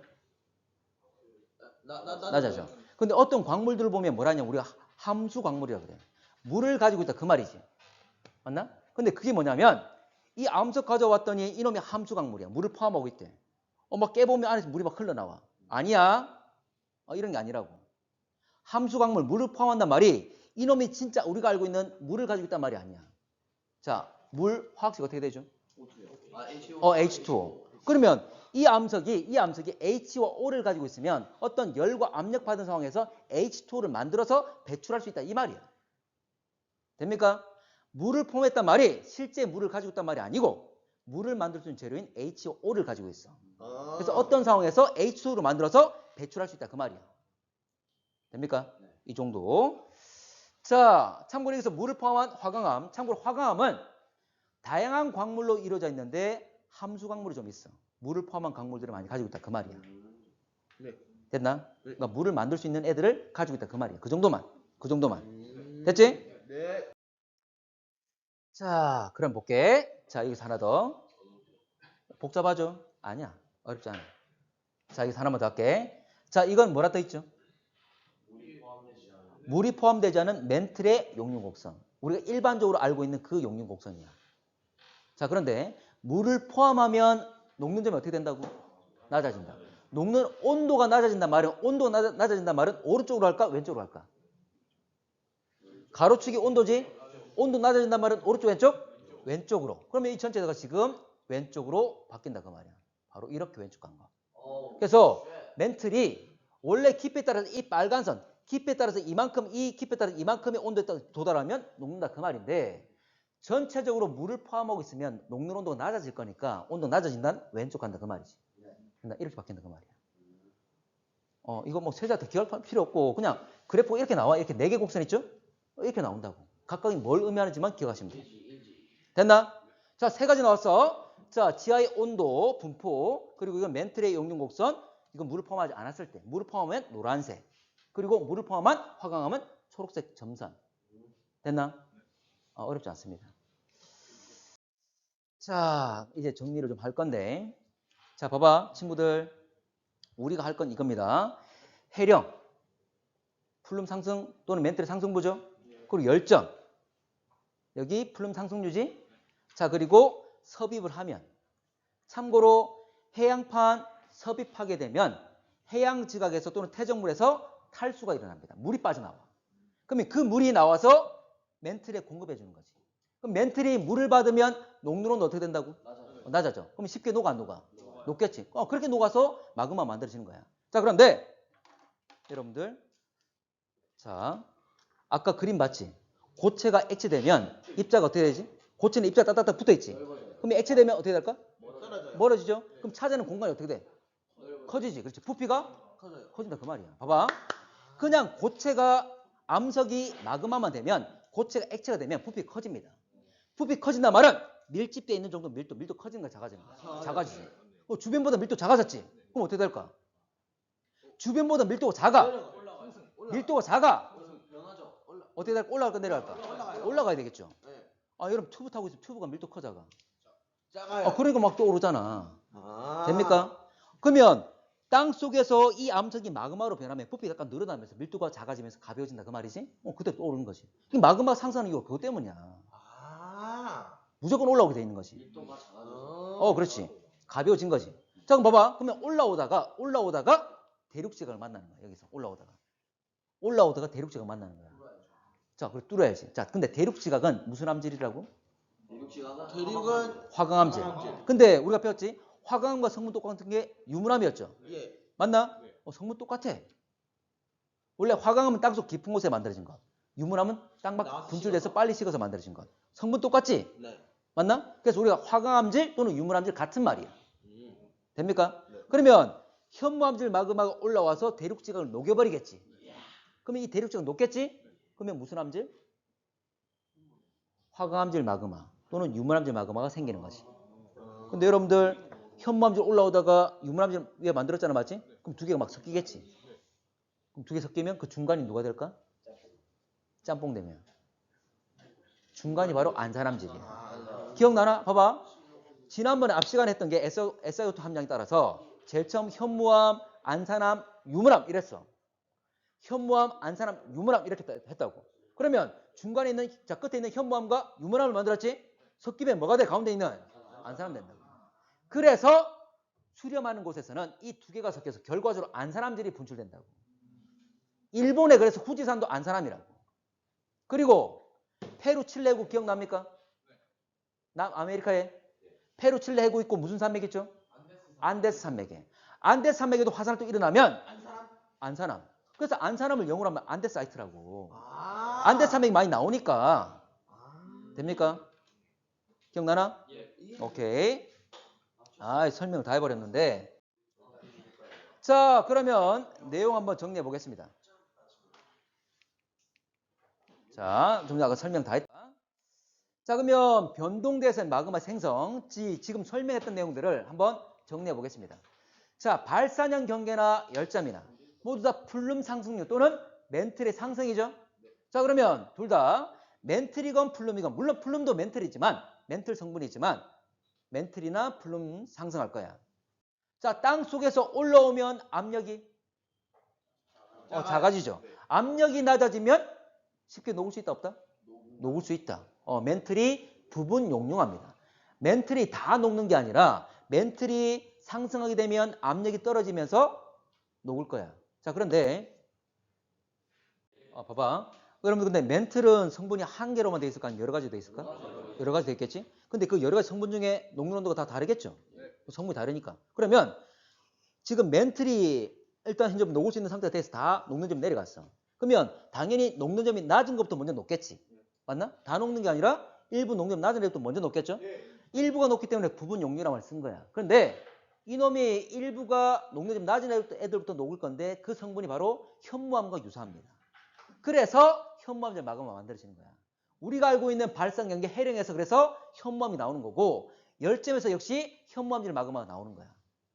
낮아져. 근데 어떤 광물들을 보면 뭐라냐? 우리가 함수 광물이라고 그래. 물을 가지고 있다 그 말이지. 맞나? 근데 그게 뭐냐면 이 암석 가져왔더니 이놈이 함수 광물이야. 물을 포함하고 있대. 막 깨보면 안에서 물이 막 흘러나와. 아니야. 이런 게 아니라고. 함수 광물, 물을 포함한단 말이 이놈이 진짜 우리가 알고 있는 물을 가지고 있단 말이 아니야. 자, 물 화학식 어떻게 되죠? H2O. 그러면 이 암석이 H와 O를 가지고 있으면 어떤 열과 압력 받은 상황에서 H2O를 만들어서 배출할 수 있다 이 말이야. 됩니까? 물을 포함했단 말이 실제 물을 가지고 있단 말이 아니고 물을 만들 수 있는 재료인 HO를 가지고 있어. 그래서 어떤 상황에서 H2로 만들어서 배출할 수 있다 그 말이야. 됩니까? 이 정도. 자, 참고로 여기서 물을 포함한 화강암. 참고로 화강암은 다양한 광물로 이루어져 있는데 함수 광물이 좀 있어. 물을 포함한 광물들을 많이 가지고 있다 그 말이야. 네. 됐나? 그러니까 물을 만들 수 있는 애들을 가지고 있다 그 말이야. 그 정도만. 그 정도만. 됐지? 네. 자, 그럼 볼게. 자, 여기서 하나 더. 복잡하죠? 아니야. 어렵지 않아. 자, 여기서 하나만 더 할게. 자, 이건 뭐라 써 있죠? 물이 포함되지 않은 멘틀의 용융곡선. 우리가 일반적으로 알고 있는 그 용융곡선이야. 자, 그런데 물을 포함하면 녹는 점이 어떻게 된다고? 낮아진다. 녹는 온도가 낮아진단 말은 온도가 낮아진단 말은 오른쪽으로 할까? 왼쪽으로 할까? 가로축이 온도지? 온도 낮아진단 말은 오른쪽 왼쪽? 왼쪽으로. 그러면 이 전체가 지금 왼쪽으로 바뀐다 그 말이야. 바로 이렇게 왼쪽 간 거. 그래서 멘틀이 원래 깊이에 따라서 이 빨간 선, 깊이에 따라서 이만큼, 이 깊이에 따라서 이만큼의 온도에 도달하면 녹는다 그 말인데 전체적으로 물을 포함하고 있으면 녹는 온도가 낮아질 거니까 온도가 낮아진다는 왼쪽 간다 그 말이지. 이렇게 바뀐다 그 말이야. 이거 뭐 세자 더 기억할 필요 없고 그냥 그래프가 이렇게 나와. 이렇게 4개 곡선 있죠? 이렇게 나온다고. 각각이 뭘 의미하는지만 기억하시면 돼. 됐나? 자, 3가지 나왔어. 자, 지하의 온도, 분포, 그리고 이건 멘틀의 용융곡선. 이건 물을 포함하지 않았을 때. 물을 포함하면 노란색. 그리고 물을 포함한 화강암은 초록색 점선. 됐나? 어렵지 않습니다. 자, 이제 정리를 좀 할 건데. 자, 봐봐, 친구들. 우리가 할 건 이겁니다. 해령, 플룸 상승 또는 멘틀의 상승부죠. 그리고 열점. 여기 플룸 상승유지. 자, 그리고 섭입을 하면. 참고로 해양판 섭입하게 되면 해양 지각에서 또는 태적물에서 탈수가 일어납니다. 물이 빠져나와. 그러면 그 물이 나와서 멘틀에 공급해 주는 거지. 그럼 멘틀이 물을 받으면 녹는 온도 어떻게 된다고? 낮아져. 그럼 쉽게 녹아 안 녹아? 녹겠지. 그렇게 녹아서 마그마 만들어지는 거야. 자, 그런데 여러분들, 자, 아까 그림 봤지? 고체가 액체되면 입자가 어떻게 되지? 고체는 입자가 따닥따닥 붙어있지. 그럼 액체되면 어떻게 될까? 멀어지죠. 그럼 차지하는 공간이 어떻게 돼? 커지지. 그렇지. 부피가 커진다 그 말이야. 봐봐. 그냥 고체가 암석이 마그마만 되면 고체가 액체가 되면 부피가 커집니다. 부피 커진단 말은 밀집되어 있는 정도 밀도 커지는 거야, 작아지는 거야. 작아지지. 주변보다 밀도 작아졌지. 그럼 어떻게 될까? 주변보다 밀도가 작아. 밀도가 작아. 어떻게 될까? 올라갈까 내려갈까? 올라가야 되겠죠. 여러분 튜브 타고 있으면 튜브가 밀도 커 작아. 작아요. 그러니까 막 또 오르잖아. 됩니까? 그러면 땅 속에서 이 암석이 마그마로 변하면 부피가 약간 늘어나면서 밀도가 작아지면서 가벼워진다 그 말이지? 그때 또 오르는 거지. 이 마그마 상승하는 이유가 그것 때문이야. 무조건 올라오게 돼 있는 거지. 그렇지. 가벼워진 거지. 자, 그럼 봐봐. 그러면 올라오다가 대륙지각을 만나는 거야. 여기서 올라오다가 대륙지각을 만나는 거야. 자, 그래 뚫어야지. 자, 근데 대륙지각은 무슨 암질이라고? 대륙은 화강암질. 근데 우리가 배웠지? 화강암과 성분 똑같은 게 유문암이었죠. 예. 맞나? 성분 똑같아. 원래 화강암은 땅속 깊은 곳에 만들어진 것. 유문암은 땅밖 분출돼서 빨리 식어서 만들어진 것. 성분 똑같지? 네. 맞나? 그래서 우리가 화강암질 또는 유문암질 같은 말이야. 됩니까? 그러면 현무암질 마그마가 올라와서 대륙지각을 녹여버리겠지. 그러면 이 대륙지각 녹겠지? 그러면 무슨 암질? 화강암질 마그마 또는 유문암질 마그마가 생기는 거지. 근데 여러분들 현무암질 올라오다가 유문암질 위에 만들었잖아, 맞지? 그럼 두 개가 막 섞이겠지. 그럼 두 개 섞이면 그 중간이 누가 될까? 짬뽕 되면. 중간이 바로 안산암질이야. 기억나나? 봐봐. 지난번에 앞 시간에 했던 게 SiO2 함량에 따라서 제일 처음 현무암, 안산암, 유문암 이랬어. 현무암, 안산암, 유문암 이렇게 했다고. 그러면 중간에 있는, 자, 끝에 있는 현무암과 유문암을 만들었지? 섞이면 뭐가 돼? 가운데 있는 안산암 된다. 그래서 수렴하는 곳에서는 이 두 개가 섞여서 결과적으로 안산암질이 분출된다고. 일본에 그래서 후지산도 안산암이라고. 그리고 페루 칠레 해국 기억납니까? 남아메리카에 페루 칠레 해국 있고 무슨 산맥 있죠? 안데스 산맥에. 안데스 산맥에도 화산이 또 일어나면 안산암. 그래서 안산암을 영어로 하면 안데사이트라고. 안데스 산맥이 많이 나오니까. 됩니까? 기억나나? 오케이. 설명 다 해버렸는데. 자, 그러면 내용 한번 정리해 보겠습니다. 자, 좀 아까 설명 다 했다. 자, 그러면 변동대선 마그마 생성, 지금 설명했던 내용들을 한번 정리해 보겠습니다. 자, 발산형 경계나 열점이나 모두 다 플룸 상승률 또는 멘틀의 상승이죠. 자, 그러면 둘 다 멘틀이건 플룸이건, 물론 플룸도 멘틀이지만, 멘틀 성분이지만 멘틀이나 플룸 상승할 거야. 자, 땅 속에서 올라오면 압력이 작아지죠. 압력이 낮아지면 쉽게 녹을 수 있다 없다? 녹을 수 있다. 멘틀이 부분 용융합니다. 멘틀이 다 녹는 게 아니라 멘틀이 상승하게 되면 압력이 떨어지면서 녹을 거야. 자, 그런데 봐봐. 여러분, 근데 멘틀은 성분이 한 개로만 돼 있을까? 아니면 여러 가지 돼 있을까? 여러 가지 돼 있겠지? 근데 그 여러 가지 성분 중에 녹는 온도가 다 다르겠죠? 성분이 다르니까. 그러면 지금 멘틀이 일단 현재 녹을 수 있는 상태가 돼서 다 녹는 점이 내려갔어. 그러면 당연히 녹는 점이 낮은 것부터 먼저 녹겠지. 맞나? 다 녹는 게 아니라 일부 녹는 점 낮은 애부터 먼저 녹겠죠? 일부가 녹기 때문에 부분 용융이라고 말을 쓴 거야. 그런데 이놈이 일부가 녹는 점 낮은 애들부터 녹을 건데 그 성분이 바로 현무암과 유사합니다. 그래서 현무암제 마그마 만들어지는 거야. 우리가 알고 있는 발상연계 해령에서 그래서 현무암이 나오는 거고 열점에서 역시 현무암질 마그마가 나오는 거야.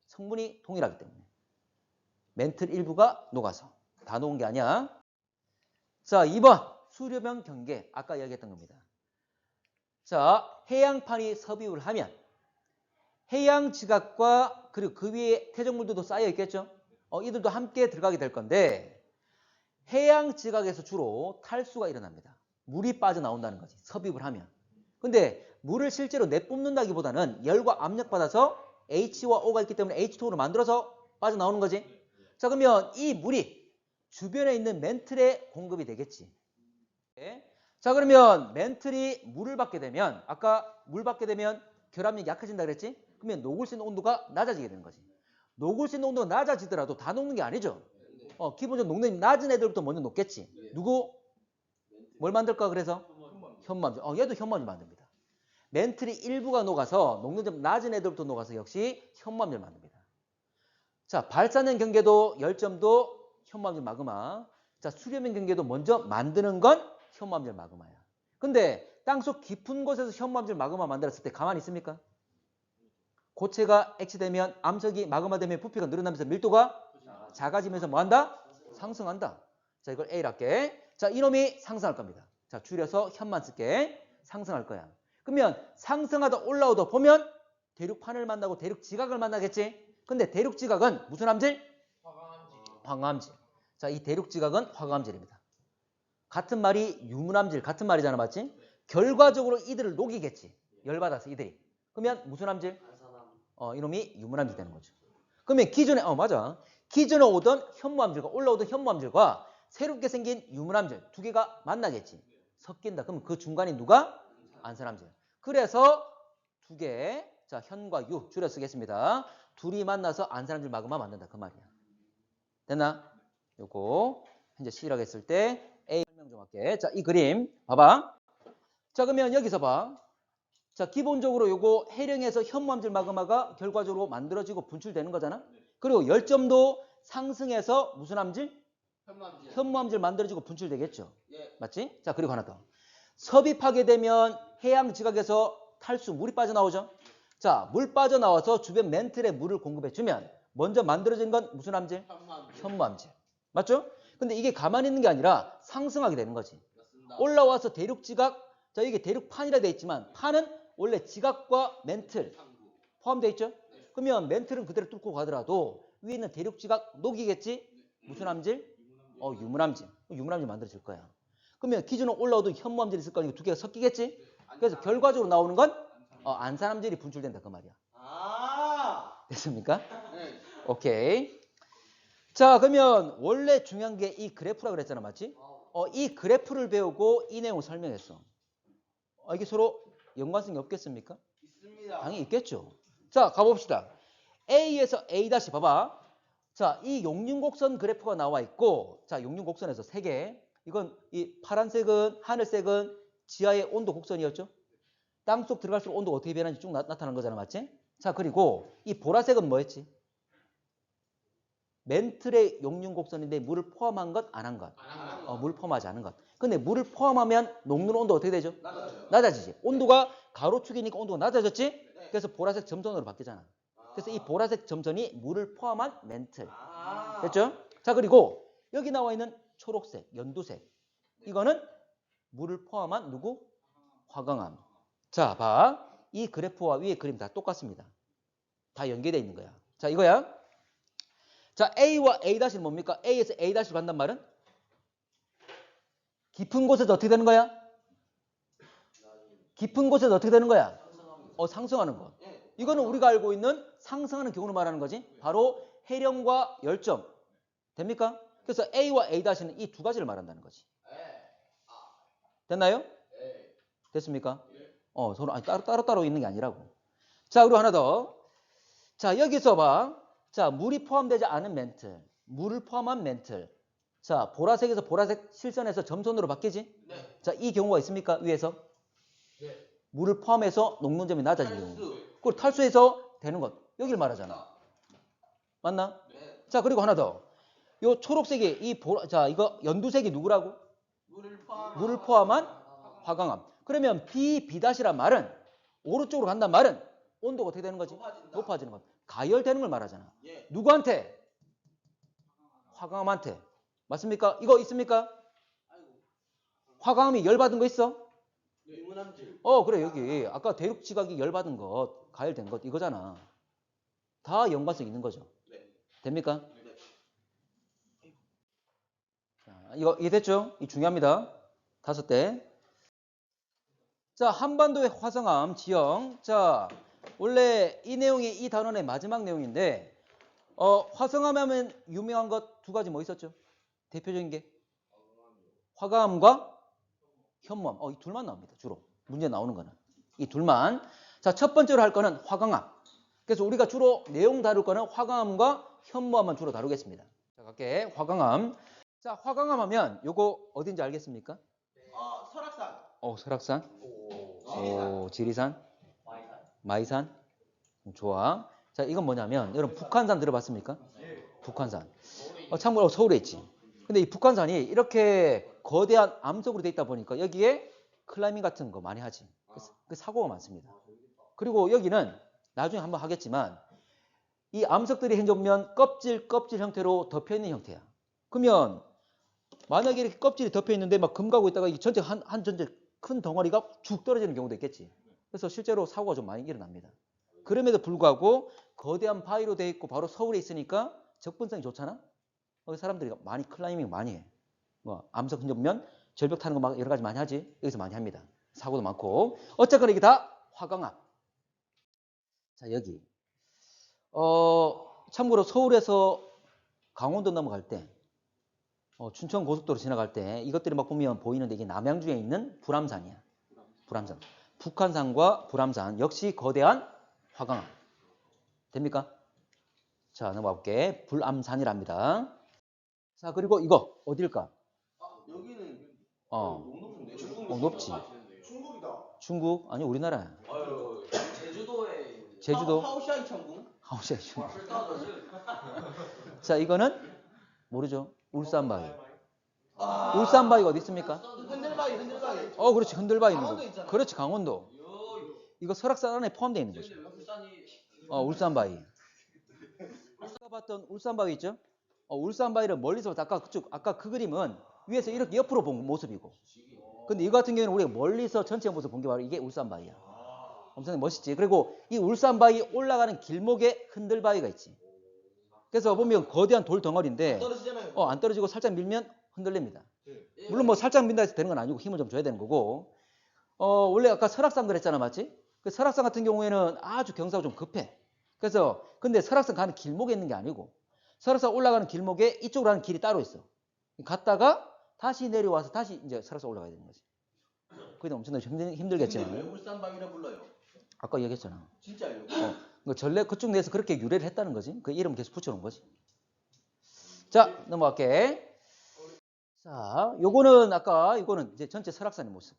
성분이 동일하기 때문에. 멘틀 일부가 녹아서. 다 녹은 게 아니야. 자, 2번 수료변 경계. 아까 이야기했던 겁니다. 자, 해양판이 섭입을 하면 해양 지각과 그리고 그 위에 퇴적물들도 쌓여 있겠죠. 이들도 함께 들어가게 될 건데 해양 지각에서 주로 탈수가 일어납니다. 물이 빠져나온다는 거지. 섭입을 하면. 근데 물을 실제로 내뿜는다기보다는 열과 압력 받아서 H와 O가 있기 때문에 H2O로 만들어서 빠져나오는 거지. 자, 그러면 이 물이 주변에 있는 멘틀에 공급이 되겠지. 자, 그러면 멘틀이 물을 받게 되면 아까 물 받게 되면 결합력이 약해진다 그랬지? 그러면 녹을 수 있는 온도가 낮아지게 되는 거지. 녹을 수 있는 온도가 낮아지더라도 다 녹는 게 아니죠. 기본적으로 녹는 낮은 애들부터 먼저 녹겠지. 누구? 뭘 만들까 그래서? 현무암질. 얘도 현무암질 만듭니다. 멘틀이 일부가 녹아서 녹는 점 낮은 애들부터 녹아서 역시 현무암질 만듭니다. 자, 발산형 경계도 열점도 현무암질 마그마. 자, 수렴형 경계도 먼저 만드는 건 현무암질 마그마야. 근데 땅속 깊은 곳에서 현무암질 마그마 만들었을 때 가만히 있습니까? 고체가 액체되면 암석이 마그마 되면 부피가 늘어나면서 밀도가 작아지면서 뭐한다? 상승한다. 자, 이걸 A로 할게. 자, 이놈이 상승할 겁니다. 자, 줄여서 현만 쓸게. 상승할 거야. 그러면 상승하다 올라오다 보면 대륙판을 만나고 대륙지각을 만나겠지? 근데 대륙지각은 무슨 암질? 화강암질. 자, 이 대륙지각은 화강암질입니다. 같은 말이 유문암질, 같은 말이잖아, 맞지? 결과적으로 이들을 녹이겠지. 열받아서 이들이. 그러면 무슨 암질? 이놈이 유문암질 되는 거죠. 그러면 기존에, 맞아. 기존에 오던 현무암질과 올라오던 현무암질과 새롭게 생긴 유문암질 두 개가 만나겠지. 섞인다. 그럼 그 중간이 누가? 안산암질. 그래서 두 개, 자, 현과 유 줄여 쓰겠습니다. 둘이 만나서 안산암질 마그마 만든다. 그 말이야. 됐나? 요거 현재 C라고 했을 때 A 설명 좀 할게. 자, 이 그림 봐봐. 자, 그러면 여기서 봐. 자, 기본적으로 요거 해령에서 현무암질 마그마가 결과적으로 만들어지고 분출되는 거잖아. 그리고 열점도 상승해서 무슨 암질? 현무암질 만들어지고 분출되겠죠. 맞지? 자, 그리고 하나 더. 섭입하게 되면 해양 지각에서 탈수, 물이 빠져나오죠. 자, 물 빠져나와서 주변 멘틀에 물을 공급해주면 먼저 만들어진 건 무슨 암질? 현무암질. 맞죠? 근데 이게 가만히 있는 게 아니라 상승하게 되는 거지. 올라와서 대륙지각, 자, 이게 대륙판이라 되어 있지만 판은 원래 지각과 멘틀 포함되어 있죠? 그러면 멘틀은 그대로 뚫고 가더라도 위에 있는 대륙지각 녹이겠지? 무슨 암질? 유문암질. 유문암질 만들어질 거야. 그러면 기존에 올라오던 현무암질이 있을 거니까 두 개가 섞이겠지? 그래서 결과적으로 나오는 건 안산암질이 분출된다 그 말이야. 됐습니까? 네. 오케이. 자, 그러면 원래 중요한 게 이 그래프라 그랬잖아, 맞지? 이 그래프를 배우고 이 내용을 설명했어. 이게 서로 연관성이 없겠습니까? 있습니다. 당연히 있겠죠. 자, 가봅시다. A에서 A 다시 봐봐. 자, 이 용융곡선 그래프가 나와 있고, 자, 용융곡선에서 3개. 이건 이 파란색은, 하늘색은 지하의 온도 곡선이었죠. 땅속 들어갈수록 온도가 어떻게 변하는지 쭉 나타나는 거잖아, 맞지? 자, 그리고 이 보라색은 뭐였지? 멘틀의 용융곡선인데 물을 포함한 것, 안 한 것? 물을 포함하지 않은 것. 근데 물을 포함하면 녹는 온도 어떻게 되죠? 낮아지지. 온도가 가로축이니까 온도가 낮아졌지? 그래서 보라색 점선으로 바뀌잖아. 그래서 이 보라색 점선이 물을 포함한 멘틀. 됐죠? 자, 그리고 여기 나와 있는 초록색, 연두색. 이거는 물을 포함한 누구? 화강암. 자, 봐. 이 그래프와 위의 그림 다 똑같습니다. 다 연계되어 있는 거야. 자, 이거야. 자, A와 A-는 뭡니까? A에서 A-로 간단 말은? 깊은 곳에서 어떻게 되는 거야? 깊은 곳에서 어떻게 되는 거야? 상승하는 것. 이거는 우리가 알고 있는 상승하는 경우를 말하는 거지. 바로 해령과 열점. 됩니까? 그래서 A와 A-는 이 두 가지를 말한다는 거지. 됐나요? 됐습니까? 서로 따로따로 있는 게 아니라고. 자, 그리고 하나 더. 자, 여기서 봐. 자, 물이 포함되지 않은 멘틀. 물을 포함한 멘틀. 자, 보라색에서 보라색 실선에서 점선으로 바뀌지? 네. 자, 이 경우가 있습니까? 위에서? 네. 물을 포함해서 녹론점이 낮아진 탈수. 경우. 그걸 탈수해서 되는 것. 여기를 말하잖아. 맞나? 네. 자, 그리고 하나 더. 요 초록색이 자, 이거 연두색이 누구라고? 물을 포함한 화강암. 그러면 B'란 말은 오른쪽으로 간단 말은 온도가 어떻게 되는 거지? 높아지는 것. 가열되는 걸 말하잖아. 예. 누구한테? 화강암한테. 맞습니까? 이거 있습니까? 화강암이 열받은 거 있어? 유문함질. 그래, 여기. 아까 대륙지각이 열받은 것, 가열된 것, 이거잖아. 다 연관성 있는 거죠. 네. 됩니까? 네. 자, 이거 이해됐죠? 이 중요합니다. 5대. 자, 한반도의 화성암 지형. 자, 원래 이 내용이 이 단원의 마지막 내용인데, 화성암 하면 유명한 것 두 가지 뭐 있었죠? 대표적인 게 화강암과 현무암. 이 둘만 나옵니다. 주로 문제 나오는 거는 이 둘만. 자, 첫 번째로 할 거는 화강암. 그래서 우리가 주로 내용 다룰 거는 화강암과 현무암만 주로 다루겠습니다. 자, 갈게. 화강암. 자, 화강암 하면 요거 어딘지 알겠습니까? 설악산. 설악산. 지리산. 지리산. 마이산. 좋아. 자, 이건 뭐냐면 여러분 북한산 들어봤습니까? 북한산. 참고로 서울에 있지. 근데 이 북한산이 이렇게 거대한 암석으로 돼 있다 보니까 여기에 클라이밍 같은 거 많이 하지. 그 사고가 많습니다. 그리고 여기는 나중에 한번 하겠지만 이 암석들이 행정면 껍질 형태로 덮여 있는 형태야. 그러면 만약에 이렇게 껍질이 덮여 있는데 막 금가고 있다가 이 전체 한 전체 큰 덩어리가 죽 떨어지는 경우도 있겠지. 그래서 실제로 사고가 좀 많이 일어납니다. 그럼에도 불구하고 거대한 바위로 돼 있고 바로 서울에 있으니까 접근성이 좋잖아. 거기 사람들이 많이 클라이밍 많이 해. 뭐 암석 흔적면 절벽 타는 거 막 여러 가지 많이 하지. 여기서 많이 합니다. 사고도 많고. 어쨌거나 이게 다 화강암. 자, 여기. 참고로 서울에서 강원도 넘어갈 때 춘천 고속도로 지나갈 때 이것들이 막 보면 보이는데 이게 남양주에 있는 불암산이야. 불암산. 북한산과 불암산 역시 거대한 화강암. 됩니까? 자, 넘어가 볼게. 불암산이랍니다. 자, 그리고 이거 어딜까? 여기는 어, 높은데. 높지. 중국이다. 중국? 아니, 우리나라야. 제주도에 제주도? 하우샤이 천궁. 하우샤이. 자, 이거는 모르죠. 울산바위. 울산바위가 어디 있습니까? 흔들바위. 그렇지. 흔들바위 있는 강원도 거. 있잖아. 그렇지, 강원도. 이거 설악산 안에 포함되어 있는 거죠. 울산바위. 아까 봤던 울산바위 있죠? 울산바위를 멀리서 아까 그 그림은 위에서 이렇게 옆으로 본 모습이고. 근데 이거 같은 경우는 우리가 멀리서 전체 모습 본 게 바로 이게 울산바위야. 엄청 멋있지. 그리고 이 울산바위 올라가는 길목에 흔들바위가 있지. 그래서 보면 거대한 돌 덩어리인데 떨어지잖아요. 안 떨어지고 살짝 밀면 흔들립니다. 물론 뭐 살짝 민다 해서 되는 건 아니고 힘을 좀 줘야 되는 거고. 원래 아까 설악산 그랬잖아, 맞지? 그 설악산 같은 경우에는 아주 경사가 좀 급해. 그래서 근데 설악산 가는 길목에 있는 게 아니고 설악산 올라가는 길목에 이쪽으로 가는 길이 따로 있어. 갔다가 다시 내려와서 다시 이제 설악산 올라가야 되는 거지. 그게 엄청나게 힘들겠지만. 근데 왜 울산바위라 불러요? 아까 얘기했잖아. 진짜요? 전래 그쪽 내에서 그렇게 유래를 했다는 거지. 그 이름 계속 붙여놓은 거지. 자, 넘어갈게. 자, 이거는 이제 전체 설악산의 모습.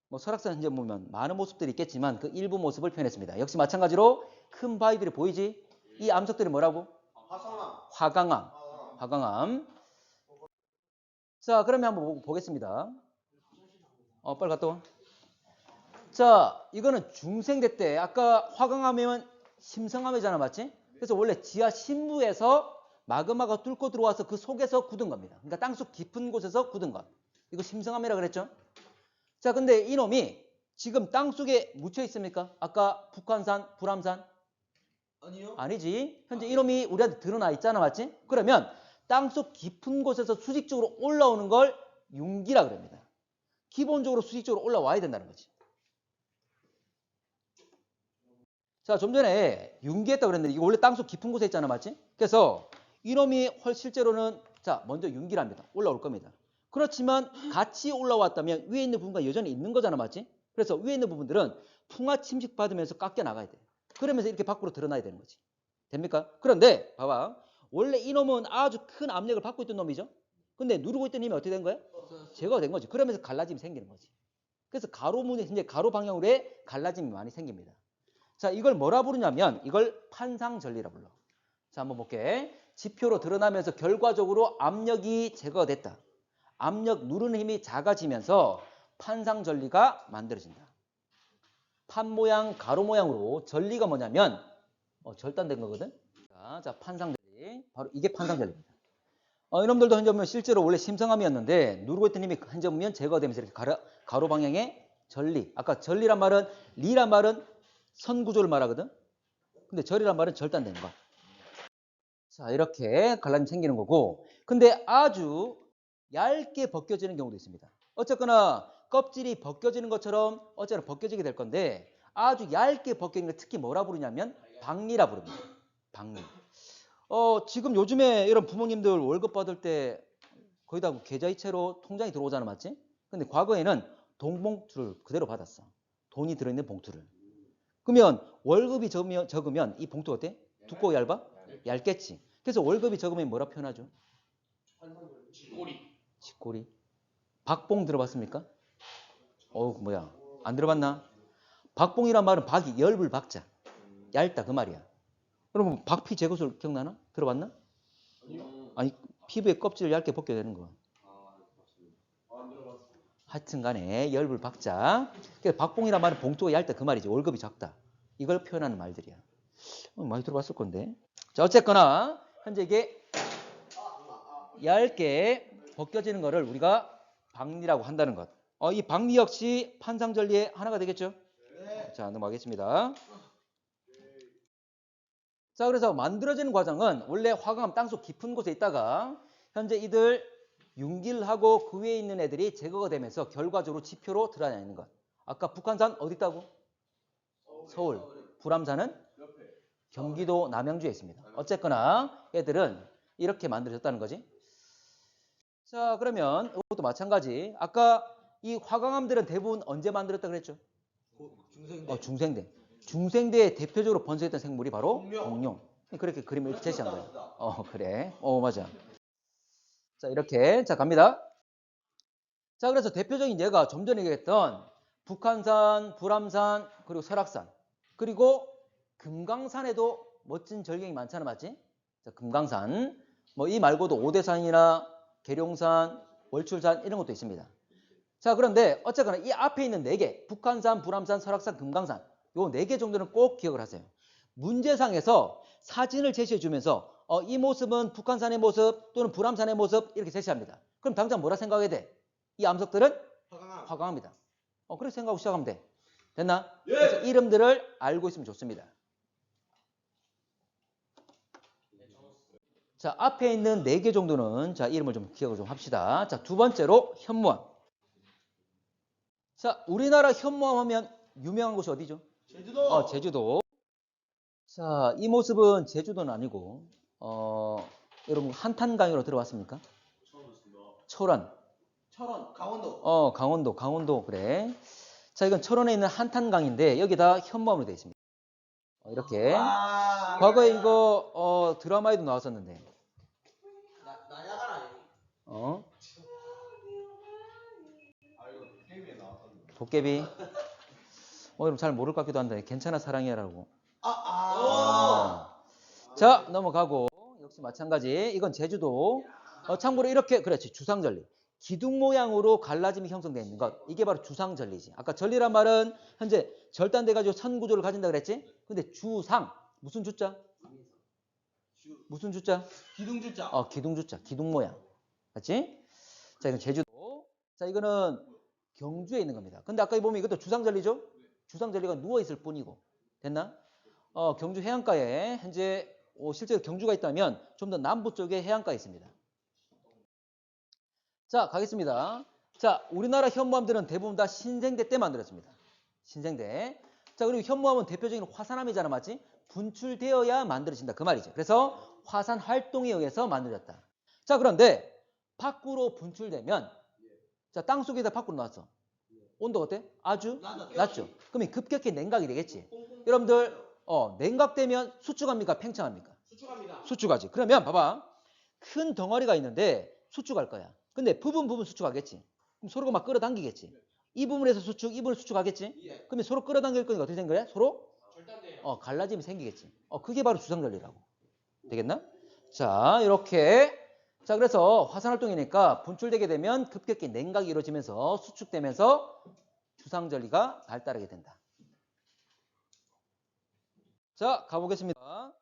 뭐 설악산 현재 보면 많은 모습들이 있겠지만 그 일부 모습을 표현했습니다. 역시 마찬가지로 큰 바위들이 보이지? 이 암석들이 뭐라고? 화강암. 화강암. 자, 그러면 한번 보겠습니다. 빨리 갔다 와. 자, 이거는 중생대 때 아까 화강암이면 심성암이잖아, 맞지? 그래서 원래 지하 신부에서 마그마가 뚫고 들어와서 그 속에서 굳은 겁니다. 그러니까 땅속 깊은 곳에서 굳은 것. 이거 심성암이라 그랬죠? 자, 근데 이놈이 지금 땅속에 묻혀 있습니까? 아까 북한산, 불암산? 아니요. 아니지. 현재 이놈이 우리한테 드러나 있잖아, 맞지? 그러면 땅속 깊은 곳에서 수직적으로 올라오는 걸 융기라 그럽니다. 기본적으로 수직적으로 올라와야 된다는 거지. 자, 좀 전에 융기했다고 그랬는데 이거 원래 땅속 깊은 곳에 있잖아, 맞지? 그래서 이놈이 실제로는 자, 먼저 융기랍니다. 올라올 겁니다. 그렇지만 같이 올라왔다면 위에 있는 부분과 여전히 있는 거잖아, 맞지? 그래서 위에 있는 부분들은 풍화 침식 받으면서 깎여 나가야 돼. 그러면서 이렇게 밖으로 드러나야 되는 거지. 됩니까? 그런데 봐봐. 원래 이놈은 아주 큰 압력을 받고 있던 놈이죠. 근데 누르고 있던 힘이 어떻게 된 거야? 제거가 된 거지. 그러면서 갈라짐이 생기는 거지. 그래서 가로문에 이제 가로 방향으로의 갈라짐이 많이 생깁니다. 자, 이걸 뭐라 부르냐면 이걸 판상전리라 불러. 자, 한번 볼게. 지표로 드러나면서 결과적으로 압력이 제거가 됐다. 압력 누르는 힘이 작아지면서 판상전리가 만들어진다. 판 모양, 가로 모양으로 전리가 뭐냐면 절단된 거거든. 자, 판상전리. 바로 이게 판상전리입니다. 이놈들도 현재 보면 실제로 원래 심성암이었는데 누르고 있던 힘이 현재 보면 제거되면서 이렇게 가로 방향의 전리. 아까 전리란 말은 리란 말은 선 구조를 말하거든. 근데 절이란 말은 절단되는 거. 자, 이렇게 갈라짐이 생기는 거고. 근데 아주 얇게 벗겨지는 경우도 있습니다. 어쨌거나 껍질이 벗겨지는 것처럼 어쨌거나 벗겨지게 될 건데 아주 얇게 벗겨지는 걸 특히 뭐라 부르냐면 박리라 부릅니다. 박리. 지금 요즘에 이런 부모님들 월급 받을 때 거의 다 계좌이체로 통장에 들어오잖아, 맞지? 근데 과거에는 돈봉투를 그대로 받았어. 돈이 들어있는 봉투를. 그러면 월급이 적으면 이 봉투 어때? 두꺼워 얇아? 얇겠지. 그래서 월급이 적으면 뭐라 표현하죠? 쥐꼬리. 박봉 들어봤습니까? 뭐야. 안 들어봤나? 박봉이란 말은 박이 열불 박자. 얇다 그 말이야. 여러분 박피 제거술 기억나나? 들어봤나? 아니 피부의 껍질을 얇게 벗겨야 되는 거야. 하여튼 간에 열불 박자. 그래서 박봉이란 말은 봉투가 얇다 그 말이지. 월급이 작다. 이걸 표현하는 말들이야. 많이 들어봤을 건데. 자, 어쨌거나 현재 이게 얇게 벗겨지는 거를 우리가 박리라고 한다는 것. 이 박리 역시 판상전리의 하나가 되겠죠? 네. 자, 넘어가겠습니다. 자, 그래서 만들어지는 과정은 원래 화강암 땅속 깊은 곳에 있다가 현재 이들 융기를 하고 그 위에 있는 애들이 제거가 되면서 결과적으로 지표로 드러나는 것. 아까 북한산 어디 있다고? 서울. 불암산은 경기도 남양주에 있습니다. 어쨌거나 애들은 이렇게 만들어졌다는 거지. 자, 그러면 이것도 마찬가지. 아까 이 화강암들은 대부분 언제 만들었다 그랬죠? 중생대. 중생대. 중생대에 대표적으로 번성했던 생물이 바로 공룡. 공룡. 그렇게 그림을 이렇게 제시한 거예요. 그래. 맞아. 자, 이렇게. 자, 갑니다. 자, 그래서 대표적인 예가 좀 전에 얘기했던 북한산, 불암산, 그리고 설악산. 그리고 금강산에도 멋진 절경이 많잖아, 맞지? 자, 금강산. 이 말고도 오대산이나 계룡산, 월출산 이런 것도 있습니다. 자, 그런데 어쨌거나 이 앞에 있는 4개, 북한산, 불암산, 설악산, 금강산 요 4개 정도는 꼭 기억을 하세요. 문제상에서 사진을 제시해 주면서 이 모습은 북한산의 모습 또는 불암산의 모습 이렇게 제시합니다. 그럼 당장 뭐라 생각해야 돼? 이 암석들은 화강암이다. 그렇게 생각하고 시작하면 돼. 됐나? 예. 그래서 이름들을 알고 있으면 좋습니다. 자, 앞에 있는 4개 정도는 자, 이름을 좀 기억을 좀 합시다. 자, 두 번째로 현무암. 자, 우리나라 현무암 하면 유명한 곳이 어디죠? 제주도. 제주도. 자, 이 모습은 제주도는 아니고 여러분 한탄강으로 들어봤습니까? 철원. 강원도 그래. 자, 이건 철원에 있는 한탄강인데 여기다 현무암으로 되어 있습니다. 이렇게. 과거에 이거 드라마에도 나왔었는데. 나야가라. 도깨비. 여러분 잘 모를 것 같기도 한데 괜찮아 사랑해라고. 자, 넘어가고 역시 마찬가지. 이건 제주도. 참고로 이렇게 그렇지 주상절리. 기둥 모양으로 갈라짐이 형성되어 있는 것. 이게 바로 주상절리지. 아까 절리란 말은 현재 절단돼가지고 선 구조를 가진다 그랬지? 근데 주상 무슨 주자? 무슨 주자? 기둥주자. 기둥주자. 기둥 모양. 맞지? 자, 이건 제주도. 자, 이거는 경주에 있는 겁니다. 근데 아까 보면 이것도 주상절리죠? 주상절리가 누워있을 뿐이고. 됐나? 경주 해안가에 현재 실제로 경주가 있다면 좀 더 남부 쪽에 해안가에 있습니다. 자, 가겠습니다. 자, 우리나라 현무암들은 대부분 다 신생대 때 만들어집니다. 신생대. 자, 그리고 현무암은 대표적인 화산암이잖아, 맞지? 분출되어야 만들어진다. 그 말이죠. 그래서 화산 활동에 의해서 만들어졌다. 자, 그런데 밖으로 분출되면 자, 땅속에다 밖으로 나왔어. 온도가 어때? 아주 낮죠. 그러면 급격히 냉각이 되겠지. 여러분들, 냉각되면 수축합니까? 팽창합니까? 수축합니다. 수축하지. 그러면 봐봐. 큰 덩어리가 있는데 수축할 거야. 근데 부분 수축하겠지. 그럼 서로가 막 끌어당기겠지. 이 부분에서 수축, 이 부분을 수축하겠지. 예. 그러면 서로 끌어당길 거니까 어떻게 된 거야? 서로 절단돼요. 갈라짐이 생기겠지. 그게 바로 주상절리라고. 되겠나? 자, 이렇게. 자, 그래서 화산 활동이니까 분출되게 되면 급격히 냉각이 이루어지면서 수축되면서 주상절리가 발달하게 된다. 자, 가보겠습니다.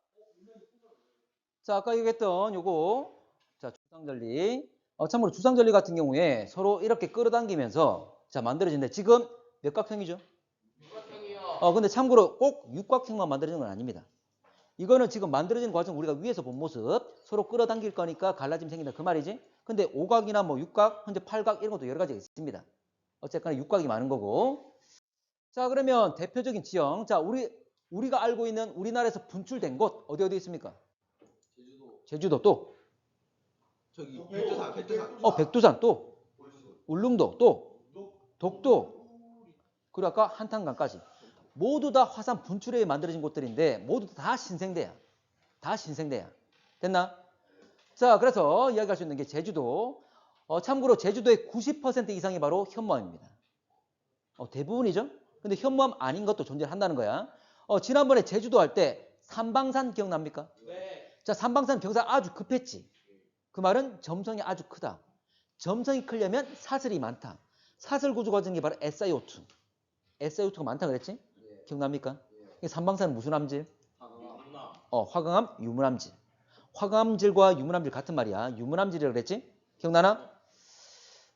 자, 아까 얘기했던 요거. 자, 주상절리. 참고로 주상절리 같은 경우에 서로 이렇게 끌어당기면서 자, 만들어진데 지금 몇 각형이죠? 육각형이요. 근데 참고로 꼭 육각형만 만들어지는 건 아닙니다. 이거는 지금 만들어지는 과정 우리가 위에서 본 모습 서로 끌어당길 거니까 갈라짐 생긴다 그 말이지. 근데 오각이나 뭐 육각, 현재 팔각 이런 것도 여러 가지가 있습니다. 어쨌거나 육각이 많은 거고. 자, 그러면 대표적인 지형. 자, 우리가 알고 있는 우리나라에서 분출된 곳 어디 있습니까? 제주도 또. 저기 백두산. 백두산 또. 울릉도 또. 독도. 그리고 아까 한탄강까지. 모두 다 화산 분출에 의해 만들어진 곳들인데 모두 다 신생대야. 다 신생대야. 됐나? 자, 그래서 이야기할 수 있는 게 제주도. 참고로 제주도의 90% 이상이 바로 현무암입니다. 대부분이죠. 근데 현무암 아닌 것도 존재한다는 거야. 지난번에 제주도 할 때 삼방산 기억납니까? 네. 자, 삼방산 경사 아주 급했지. 그 말은 점성이 아주 크다. 점성이 크려면 사슬이 많다. 사슬 구조가 가진 게 바로 SiO2. SiO2가 많다 그랬지? 기억납니까? 삼방산은 무슨 암질? 화강암, 유문암질. 화강암질과 유문암질 같은 말이야. 유문암질이라고 그랬지? 기억나나?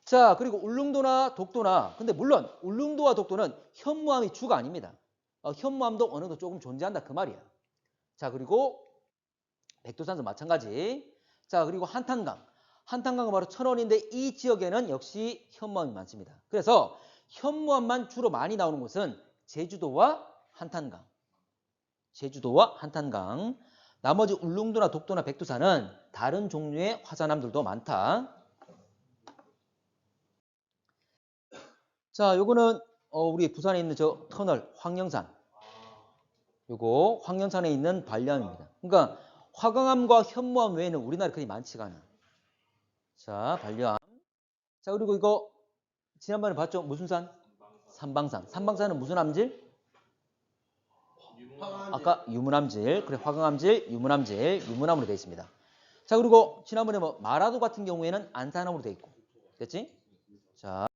자, 그리고 울릉도나 독도나, 근데 물론 울릉도와 독도는 현무암이 주가 아닙니다. 현무암도 어느 정도 조금 존재한다 그 말이야. 자, 그리고 백두산도 마찬가지. 자, 그리고 한탄강. 한탄강은 바로 천원인데 이 지역에는 역시 현무암이 많습니다. 그래서 현무암만 주로 많이 나오는 곳은 제주도와 한탄강. 제주도와 한탄강. 나머지 울릉도나 독도나 백두산은 다른 종류의 화산암들도 많다. 자, 요거는 우리 부산에 있는 저 터널 황령산. 요거 황령산에 있는 발리암입니다. 그러니까 화강암과 현무암 외에는 우리나라에 그리 많지가 않아. 자, 발리암. 자, 그리고 이거 지난번에 봤죠? 무슨 산? 삼방산. 삼방산은 무슨 암질? 아까 유문암질. 그래, 화강암질, 유문암질, 유문암으로 되어 있습니다. 자, 그리고 지난번에 마라도 같은 경우에는 안산암으로 되어 있고. 됐지? 자.